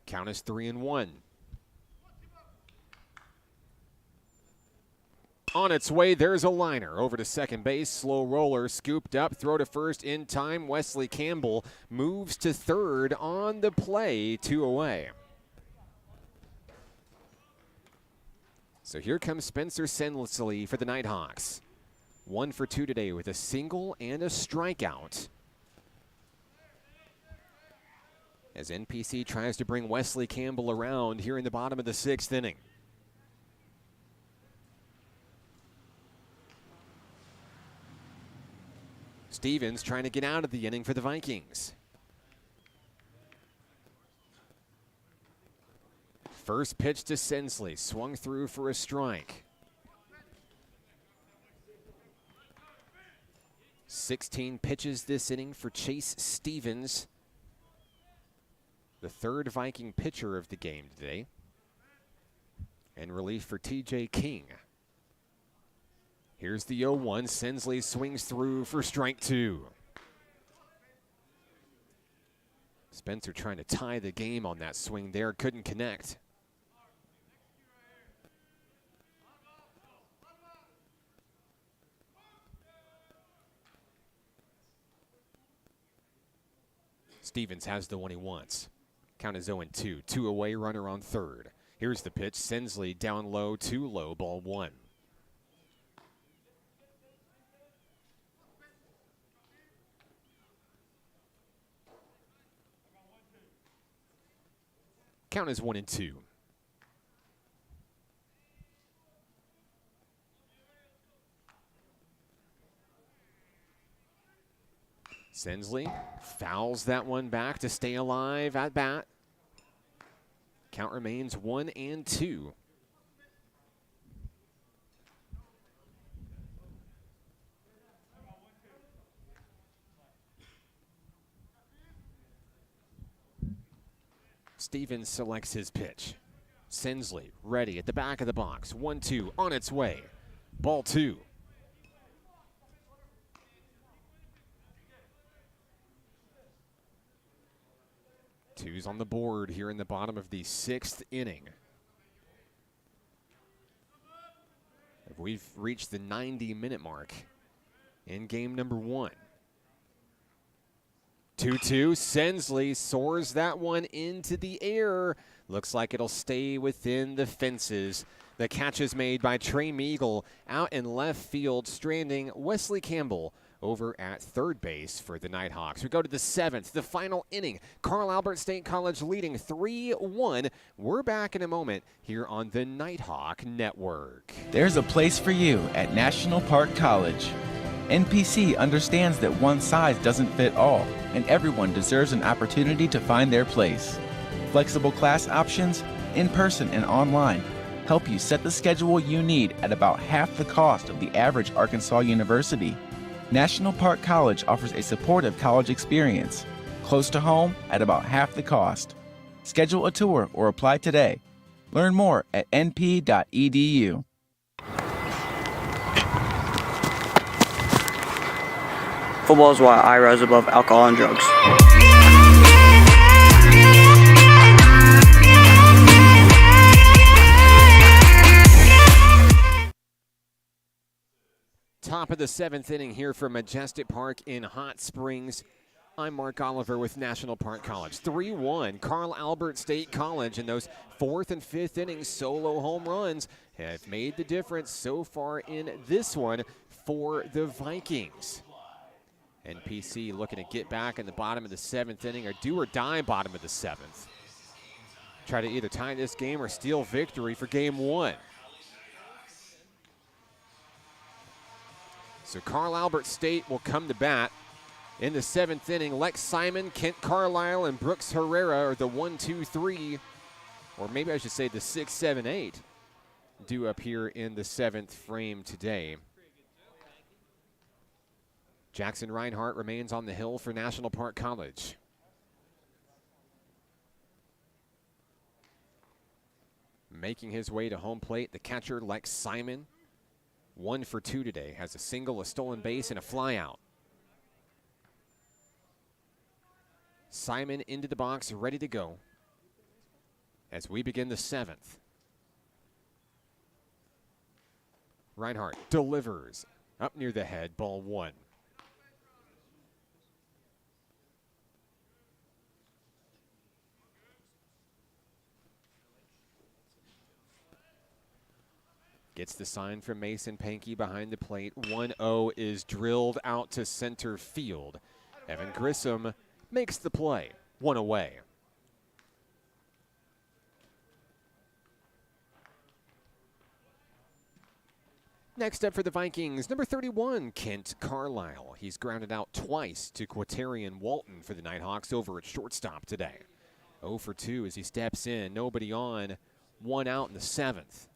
Count is 3-1. On its way, there's a liner. Over to second base, slow roller, scooped up, throw to first in time. Wesley Campbell moves to third on the play, 2 away. So here comes Spencer Sensley for the Nighthawks. 1 for 2 today with a single and a strikeout. As NPC tries to bring Wesley Campbell around here in the bottom of the 6th inning. Stevens trying to get out of the inning for the Vikings. First pitch to Sensley, swung through for a strike. 16 pitches this inning for Chase Stevens, the third Viking pitcher of the game today. And relief for TJ King. Here's the 0-1. Sensley swings through for strike 2. Spencer trying to tie the game on that swing there. Couldn't connect. Stevens has the one he wants. Count is 0-2. 2 away, runner on third. Here's the pitch. Sensley down low, too low, ball 1. Count is 1-2. Sensley fouls that one back to stay alive at bat. Count remains 1-2. Stevens selects his pitch. Sensley ready at the back of the box. 1-2 on its way. Ball 2. Two's on the board here in the bottom of the 6th inning. We've reached the 90-minute mark in game number 1. 2-2. Sensley soars that one into the air. Looks like it'll stay within the fences. The catch is made by Trey Meagle out in left field, stranding Wesley Campbell over at third base for the Nighthawks. We go to the 7th, the final inning. Carl Albert State College leading 3-1. We're back in a moment here on the Nighthawk Network. There's a place for you at National Park College. NPC understands that one size doesn't fit all, and everyone deserves an opportunity to find their place. Flexible class options, in person and online, help you set the schedule you need at about half the cost of the average Arkansas university. National Park College offers a supportive college experience, close to home at about half the cost. Schedule a tour or apply today. Learn more at np.edu. Football is why I rise above alcohol and drugs. Top of the 7th inning here from Majestic Park in Hot Springs. I'm Mark Oliver with National Park College. 3-1, Carl Albert State College, and those 4th and 5th innings solo home runs have made the difference so far in this one for the Vikings. NPC looking to get back in the bottom of the 7th inning, or do or die bottom of the 7th. Try to either tie this game or steal victory for game 1. So Carl Albert State will come to bat in the 7th inning. Lex Simon, Kent Carlisle, and Brooks Herrera are the 1, 2, 3, or maybe I should say the 6, 7, 8 due up here in the 7th frame today. Jackson Reinhardt remains on the hill for National Park College. Making his way to home plate, the catcher Lex Simon. 1 for 2 today, has a single, a stolen base, and a flyout. Simon into the box, ready to go as we begin the 7th. Reinhardt delivers up near the head, ball 1. Gets the sign from Mason Pankey behind the plate. 1-0 is drilled out to center field. Evan Grissom makes the play. 1 away. Next up for the Vikings, number 31, Kent Carlisle. He's grounded out twice to Quaterian Walton for the Nighthawks over at shortstop today. 0 for 2 as he steps in. Nobody on. 1 out in the 7th.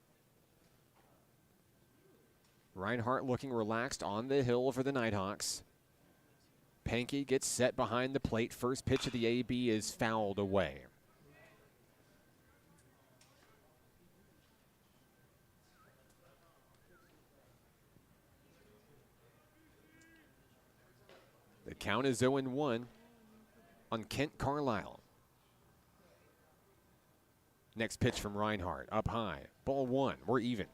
Reinhardt looking relaxed on the hill for the Nighthawks. Pankey gets set behind the plate. First pitch of the AB is fouled away. The count is 0-1 on Kent Carlisle. Next pitch from Reinhardt, up high. Ball 1, we're even.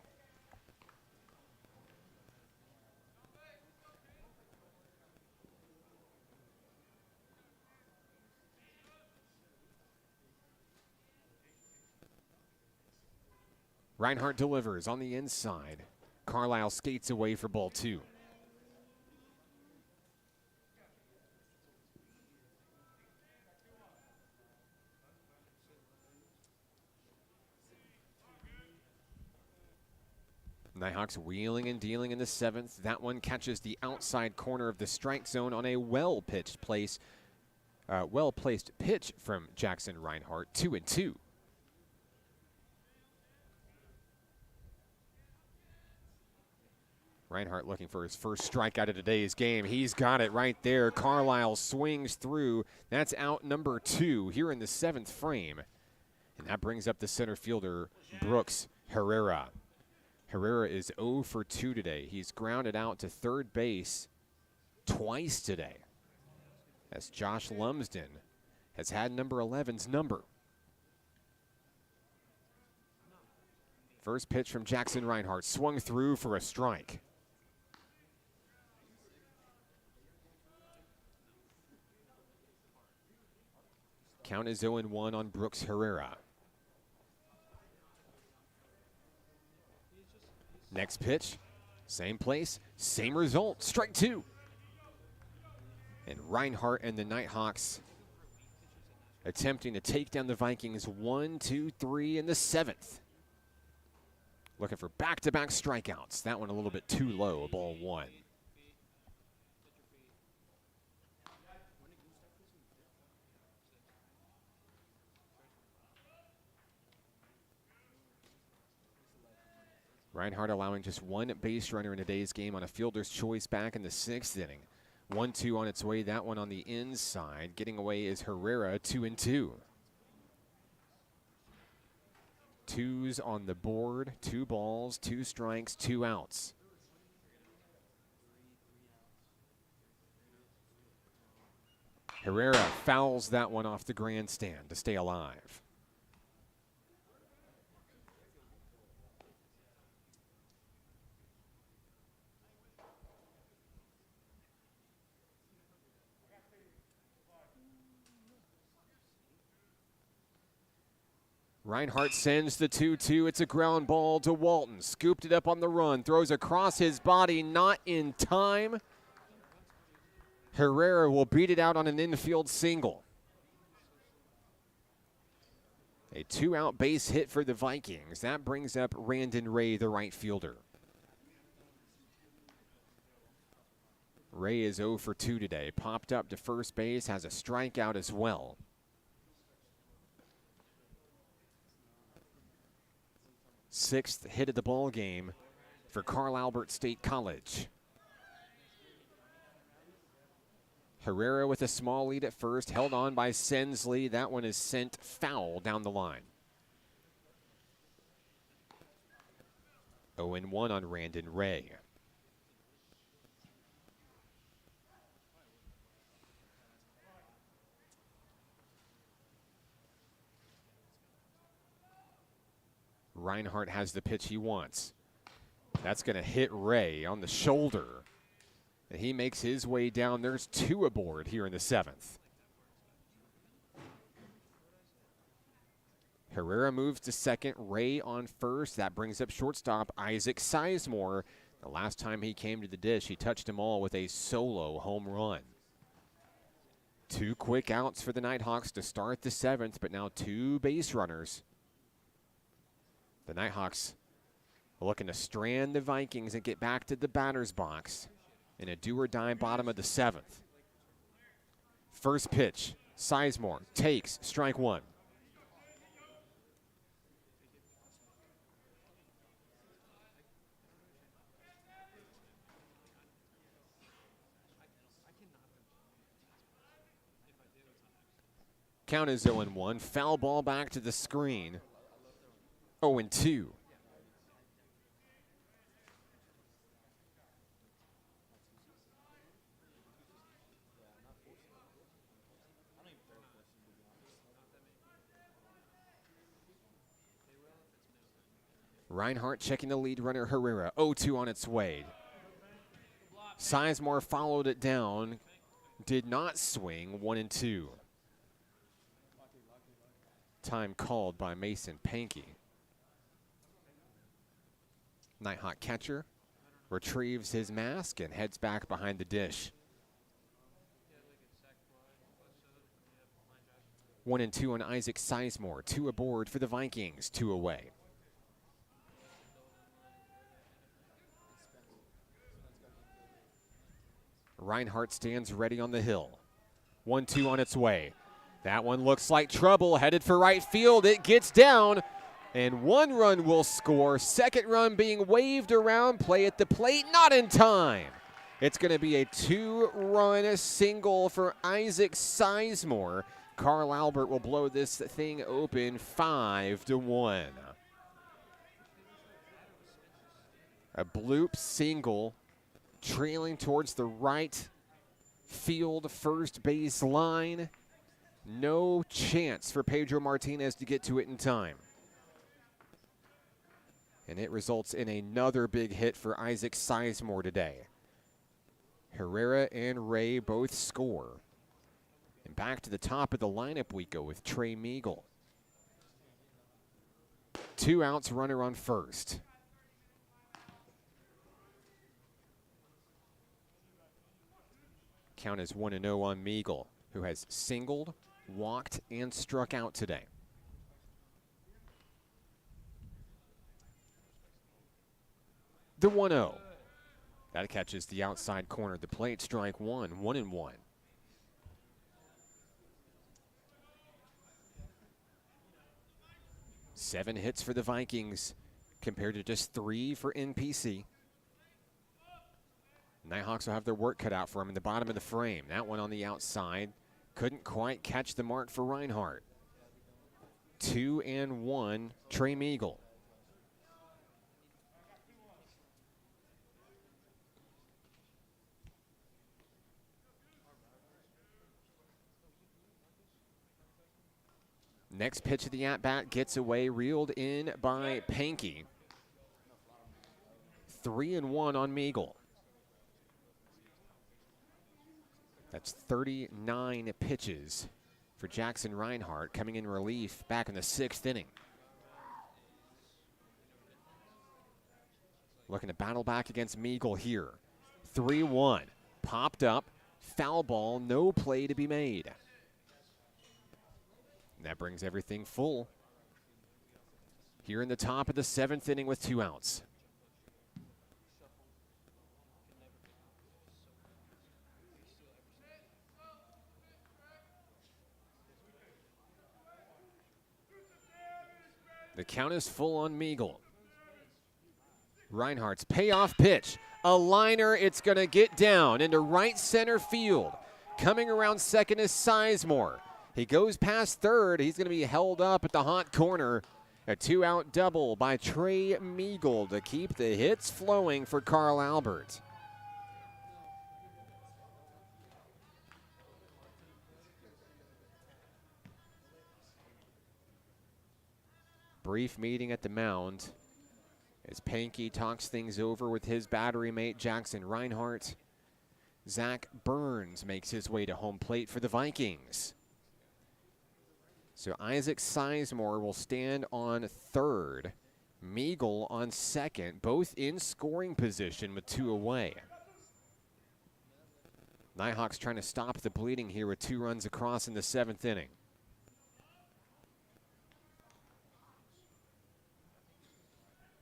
Reinhardt delivers on the inside. Carlisle skates away for ball 2. Nighthawks wheeling and dealing in the 7th. That one catches the outside corner of the strike zone on a well-placed pitch from Jackson Reinhardt. 2-2. Reinhardt looking for his first strikeout of today's game. He's got it right there. Carlisle swings through. That's out number 2 here in the 7th frame. And that brings up the center fielder, Brooks Herrera. Herrera is 0 for 2 today. He's grounded out to third base twice today, as Josh Lumsden has had number 11's number. First pitch from Jackson Reinhardt, swung through for a strike. Count is 0-1 on Brooks Herrera. Next pitch, same place, same result, strike 2. And Reinhardt and the Nighthawks attempting to take down the Vikings 1, 2, 3 in the 7th. Looking for back-to-back strikeouts. That one a little bit too low, ball 1. Reinhardt allowing just one base runner in today's game on a fielder's choice back in the 6th inning. 1-2 on its way, that one on the inside. Getting away is Herrera, 2-2. 2s on the board, 2 balls, 2 strikes, 2 outs. Herrera fouls that one off the grandstand to stay alive. Reinhardt sends the 2-2. It's a ground ball to Walton. Scooped it up on the run. Throws across his body, not in time. Herrera will beat it out on an infield single. A 2-out base hit for the Vikings. That brings up Randon Ray, the right fielder. Ray is 0 for 2 today. Popped up to first base, has a strikeout as well. Sixth hit of the ball game for Carl Albert State College. Herrera with a small lead at first, held on by Sensley. That one is sent foul down the line. 0-1 on Randon Ray. Reinhardt has the pitch he wants. That's going to hit Ray on the shoulder. And he makes his way down. There's 2 aboard here in the 7th. Herrera moves to second, Ray on first. That brings up shortstop Isaac Sizemore. The last time he came to the dish, he touched them all with a solo home run. 2 quick outs for the Nighthawks to start the 7th, but now 2 base runners. The Nighthawks looking to strand the Vikings and get back to the batter's box in a do-or-die bottom of the 7th. First pitch, Sizemore takes strike 1. Count is 0-1. Foul ball back to the screen. 0-2. Reinhardt checking the lead runner Herrera. 0-2 on its way. Sizemore followed it down. Did not swing. 1-2. Time called by Mason Pankey. Nighthawk catcher retrieves his mask and heads back behind the dish. 1-2 on Isaac Sizemore. 2 aboard for the Vikings. 2 away. Reinhardt stands ready on the hill. 1-2 on its way. That one looks like trouble, headed for right field. It gets down, and 1 run will score. 2nd run being waved around, play at the plate, not in time. It's going to be a 2-run single for Isaac Sizemore. Carl Albert will blow this thing open 5-1. A bloop single, trailing towards the right field first base line. No chance for Pedro Martinez to get to it in time. And it results in another big hit for Isaac Sizemore today. Herrera and Ray both score. And back to the top of the lineup we go with Trey Meagle. 2 outs, runner on first. Count is 1-0 on Meagle, who has singled, walked, and struck out today. The 1-0. That catches the outside corner of the plate. Strike 1, 1-1. Seven hits for the Vikings compared to just 3 for NPC. Nighthawks will have their work cut out for them in the bottom of the frame. That one on the outside. Couldn't quite catch the mark for Reinhardt. 2-1, Trey Meagle. Next pitch of the at-bat gets away, reeled in by Pankey. 3-1 on Meagle. That's 39 pitches for Jackson Reinhardt, coming in relief back in the 6th inning. Looking to battle back against Meagle here. 3-1, popped up, foul ball, no play to be made. And that brings everything full here in the top of the 7th inning with 2 outs. The count is full on Meagle. Reinhardt's payoff pitch. A liner, it's going to get down into right center field. Coming around second is Sizemore. He goes past third. He's going to be held up at the hot corner. A 2-out double by Trey Meagle to keep the hits flowing for Carl Albert. Brief meeting at the mound. As Pankey talks things over with his battery mate Jackson Reinhardt, Zach Burns makes his way to home plate for the Vikings. So Isaac Sizemore will stand on third, Meagle on second, both in scoring position with 2 away. Nighthawks trying to stop the bleeding here with 2 runs across in the 7th inning.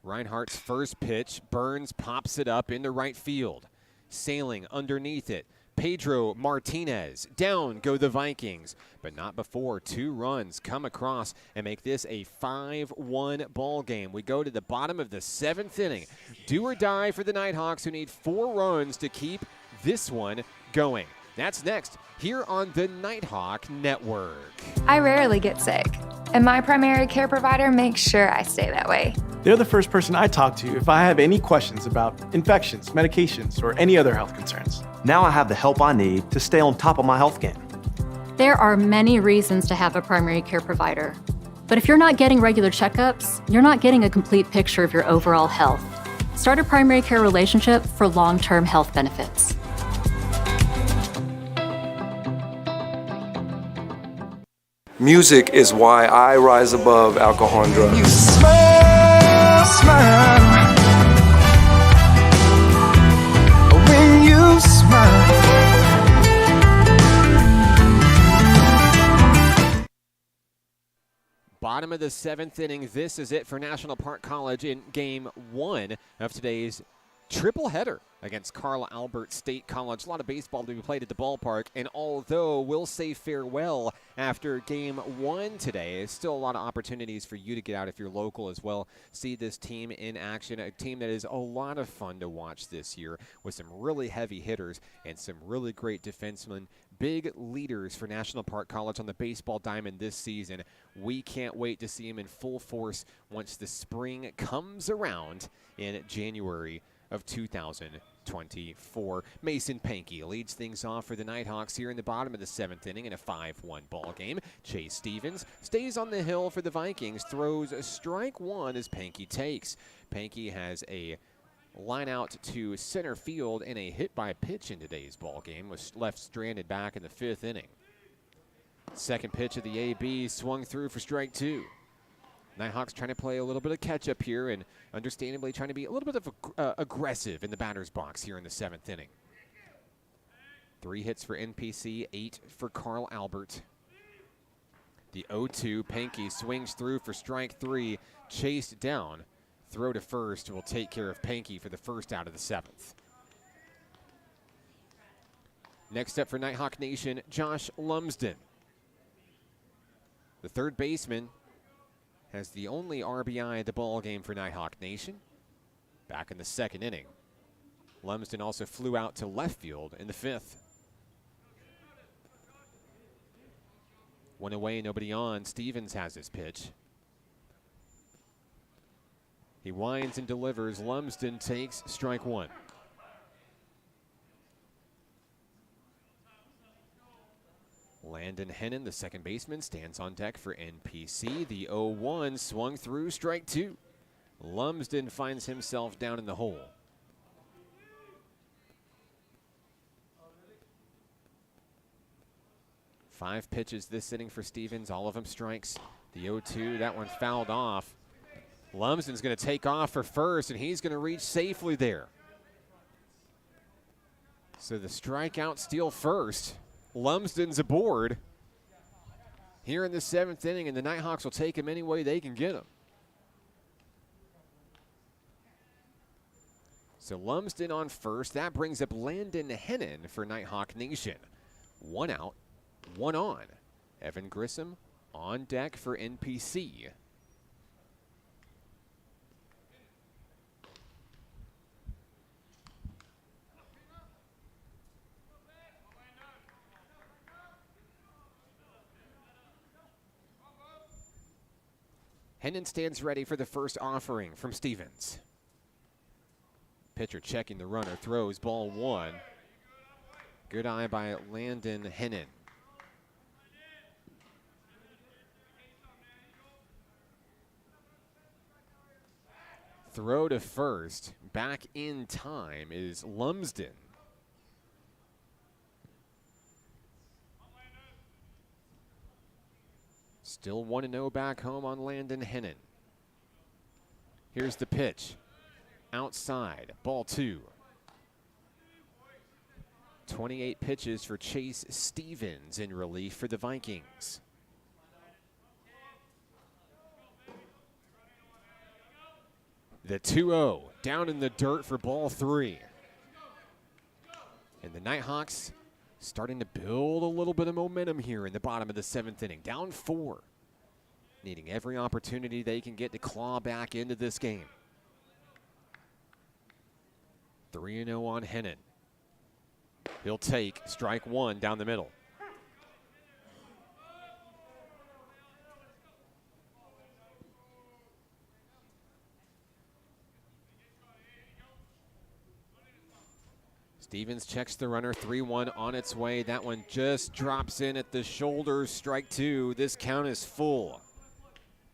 Reinhardt's first pitch, Burns pops it up into right field. Sailing underneath it, Pedro Martinez. Down go the Vikings, but not before 2 runs come across and make this a 5-1 ball game. We go to the bottom of the 7th inning. Do or die for the Nighthawks, who need 4 runs to keep this one going. That's next here on the Nighthawk Network. I rarely get sick, and my primary care provider makes sure I stay that way. They're the first person I talk to if I have any questions about infections, medications, or any other health concerns. Now I have the help I need to stay on top of my health game. There are many reasons to have a primary care provider. But if you're not getting regular checkups, you're not getting a complete picture of your overall health. Start a primary care relationship for long-term health benefits. Music is why I rise above alcohol and drugs. You smile, smile. When you smile. Bottom of the 7th inning. This is it for National Park College in Game 1 of today's triple header against Carl Albert State College. A lot of baseball to be played at the ballpark, and although we'll say farewell after Game 1 today, still a lot of opportunities for you to get out if you're local as well. See this team in action, a team that is a lot of fun to watch this year with some really heavy hitters and some really great defensemen. Big leaders for National Park College on the baseball diamond this season. We can't wait to see them in full force once the spring comes around in January of 2024. Mason Pankey leads things off for the Nighthawks here in the bottom of the 7th inning in a 5-1 ball game. Chase Stevens stays on the hill for the Vikings, throws strike 1 as Pankey takes. Pankey has a line out to center field and a hit by pitch in today's ball game, was left stranded back in the 5th inning. Second pitch of the AB swung through for strike 2. Nighthawks trying to play a little bit of catch-up here and understandably trying to be a little bit of aggressive in the batter's box here in the 7th inning. 3 hits for NPC, 8 for Carl Albert. The 0-2, Pankey swings through for strike 3, chased down. Throw to first will take care of Pankey for the first out of the 7th. Next up for Nighthawk Nation, Josh Lumsden. The third baseman has the only RBI of the ball game for Nighthawk Nation. Back in the 2nd inning. Lumsden also flew out to left field in the 5th. 1 away, nobody on. Stevens has his pitch. He winds and delivers. Lumsden takes strike 1. Landon Hennon, the second baseman, stands on deck for NPC. The 0-1 swung through, strike 2. Lumsden finds himself down in the hole. Five pitches this inning for Stevens, all of them strikes. The 0-2, that one fouled off. Lumsden's going to take off for first, and he's going to reach safely there. So the strikeout steal first. Lumsden's aboard here in the 7th inning, and the Nighthawks will take him any way they can get him. So Lumsden on first. That brings up Landon Hennon for Nighthawk Nation. 1 out, 1 on. Evan Grissom on deck for NPC. Hennon stands ready for the first offering from Stevens. Pitcher checking the runner, throws ball 1. Good eye by Landon Hennon. Throw to first. Back in time is Lumsden. Still 1-0 back home on Landon Hennon. Here's the pitch. Outside, ball 2. 28 pitches for Chase Stevens in relief for the Vikings. The 2-0 down in the dirt for ball 3. And the Nighthawks starting to build a little bit of momentum here in the bottom of the 7th inning. Down 4. Needing every opportunity they can get to claw back into this game. 3-0 on Hennon. He'll take strike 1 down the middle. Stevens checks the runner, 3-1 on its way. That one just drops in at the shoulder, strike 2. This count is full.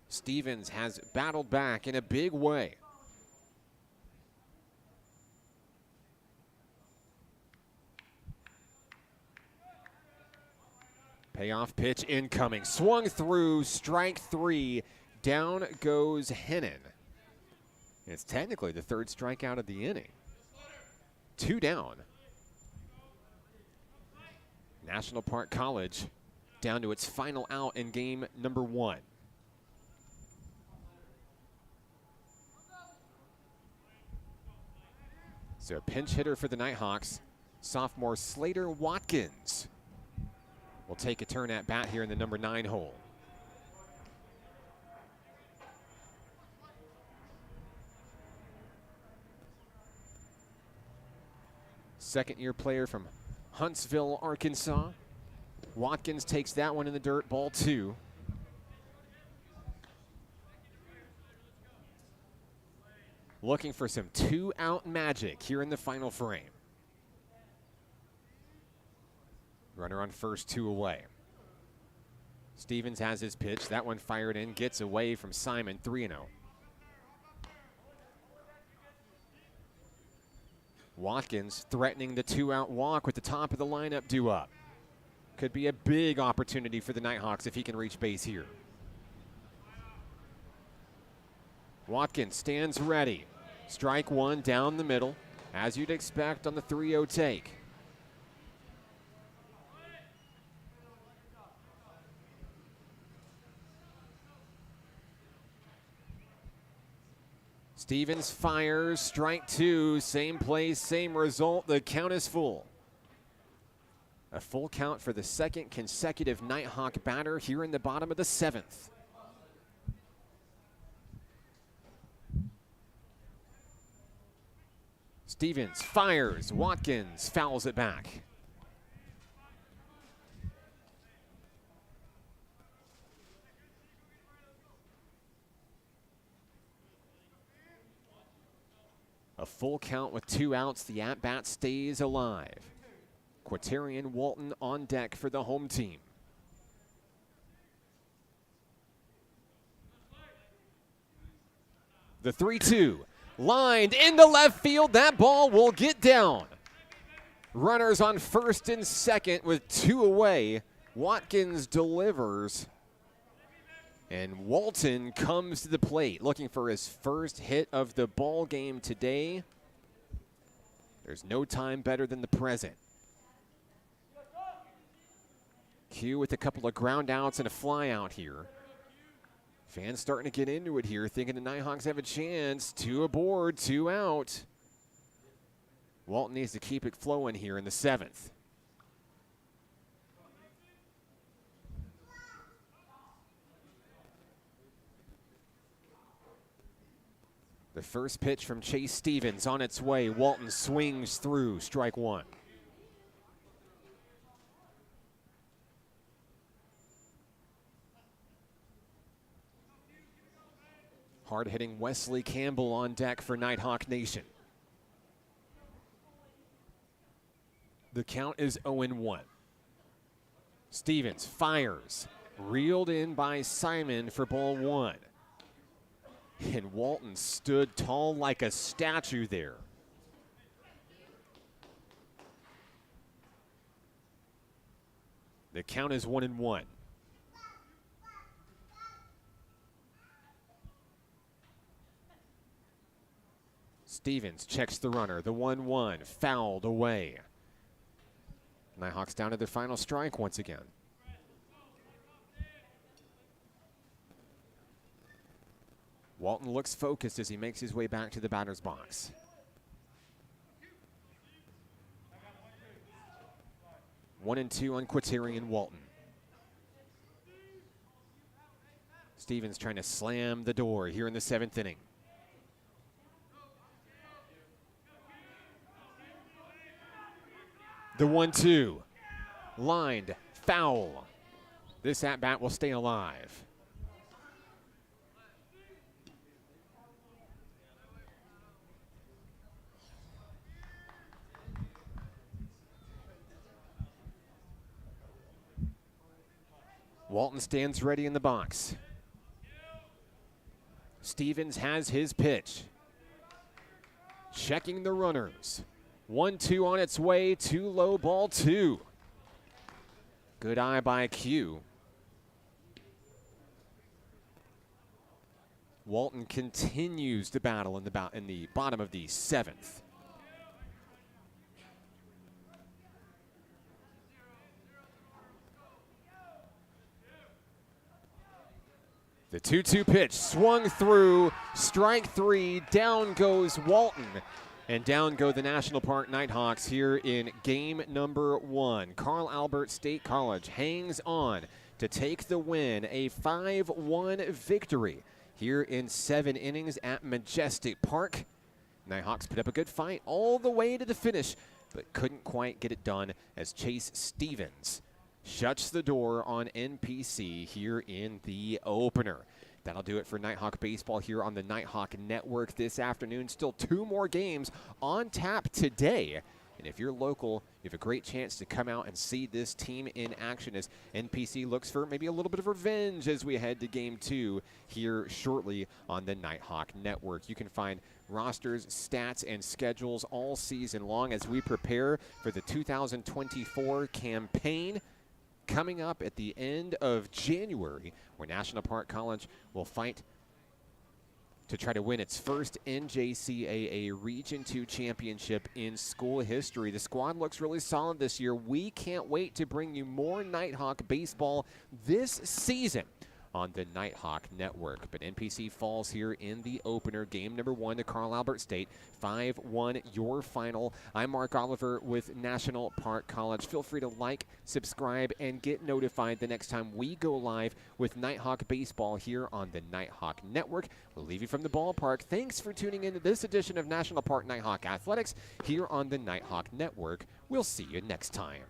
Stevens has battled back in a big way. Payoff pitch incoming. Swung through, strike 3. Down goes Hennon. It's technically the 3rd strikeout of the inning. 2 down. National Park College down to its final out in game number 1. So a pinch hitter for the Nighthawks, sophomore Slater Watkins will take a turn at bat here in the number 9 hole. Second-year player from Huntsville, Arkansas. Watkins takes that one in the dirt, ball 2. Looking for some 2-out magic here in the final frame. Runner on first, 2 away. Stevens has his pitch. That one fired in, gets away from Simon, 3-0. Watkins threatening the 2-out walk with the top of the lineup due up. Could be a big opportunity for the Nighthawks if he can reach base here. Watkins stands ready. Strike 1 down the middle, as you'd expect on the 3-0 take. Stevens fires, strike 2, same place, same result. The count is full. A full count for the 2nd consecutive Nighthawk batter here in the bottom of the 7th. Stevens fires, Watkins fouls it back. A full count with 2 outs. The at-bat stays alive. Quaterian Walton on deck for the home team. The 3-2 lined into left field. That ball will get down. Runners on first and second with 2 away. Watkins delivers. And Walton comes to the plate looking for his first hit of the ball game today. There's no time better than the present. Q with a couple of ground outs and a fly out here. Fans starting to get into it here, thinking the Nighthawks have a chance. 2 aboard, 2 out. Walton needs to keep it flowing here in the 7th. The first pitch from Chase Stevens on its way. Walton swings through, strike 1. Hard-hitting Wesley Campbell on deck for Nighthawk Nation. The count is 0-1. Stevens fires, reeled in by Simon for ball 1. And Walton stood tall like a statue there. The count is 1-1. Stevens checks the runner. The 1-1 fouled away. Nighthawks down to their final strike once again. Walton looks focused as he makes his way back to the batter's box. One and two on Quaterian Walton. Stevens trying to slam the door here in the 7th inning. The 1-2, lined, foul. This at-bat will stay alive. Walton stands ready in the box. Stevens has his pitch. Checking the runners. 1-2 on its way, too low, ball 2. Good eye by Q. Walton continues to battle in the bottom of the 7th. The 2-2 pitch swung through, strike 3, down goes Walton. And down go the National Park Nighthawks here in game number 1. Carl Albert State College hangs on to take the win, a 5-1 victory here in 7 innings at Majestic Park. Nighthawks put up a good fight all the way to the finish, but couldn't quite get it done as Chase Stevens shuts the door on NPC here in the opener. That'll do it for Nighthawk baseball here on the Nighthawk Network this afternoon. Still 2 more games on tap today. And if you're local, you have a great chance to come out and see this team in action as NPC looks for maybe a little bit of revenge as we head to game 2 here shortly on the Nighthawk Network. You can find rosters, stats, and schedules all season long as we prepare for the 2024 campaign coming up at the end of January, where National Park College will fight to try to win its first NJCAA Region 2 championship in school history. The squad looks really solid this year. We can't wait to bring you more Nighthawk baseball this season on the Nighthawk Network. But NPC falls here in the opener, game number 1 to Carl Albert State. 5-1 your final. I'm Mark Oliver with National Park College. Feel free to like, subscribe, and get notified the next time we go live with Nighthawk baseball here on the Nighthawk Network. We'll leave you from the ballpark. Thanks for tuning in to this edition of National Park Nighthawk Athletics here on the Nighthawk Network. We'll see you next time.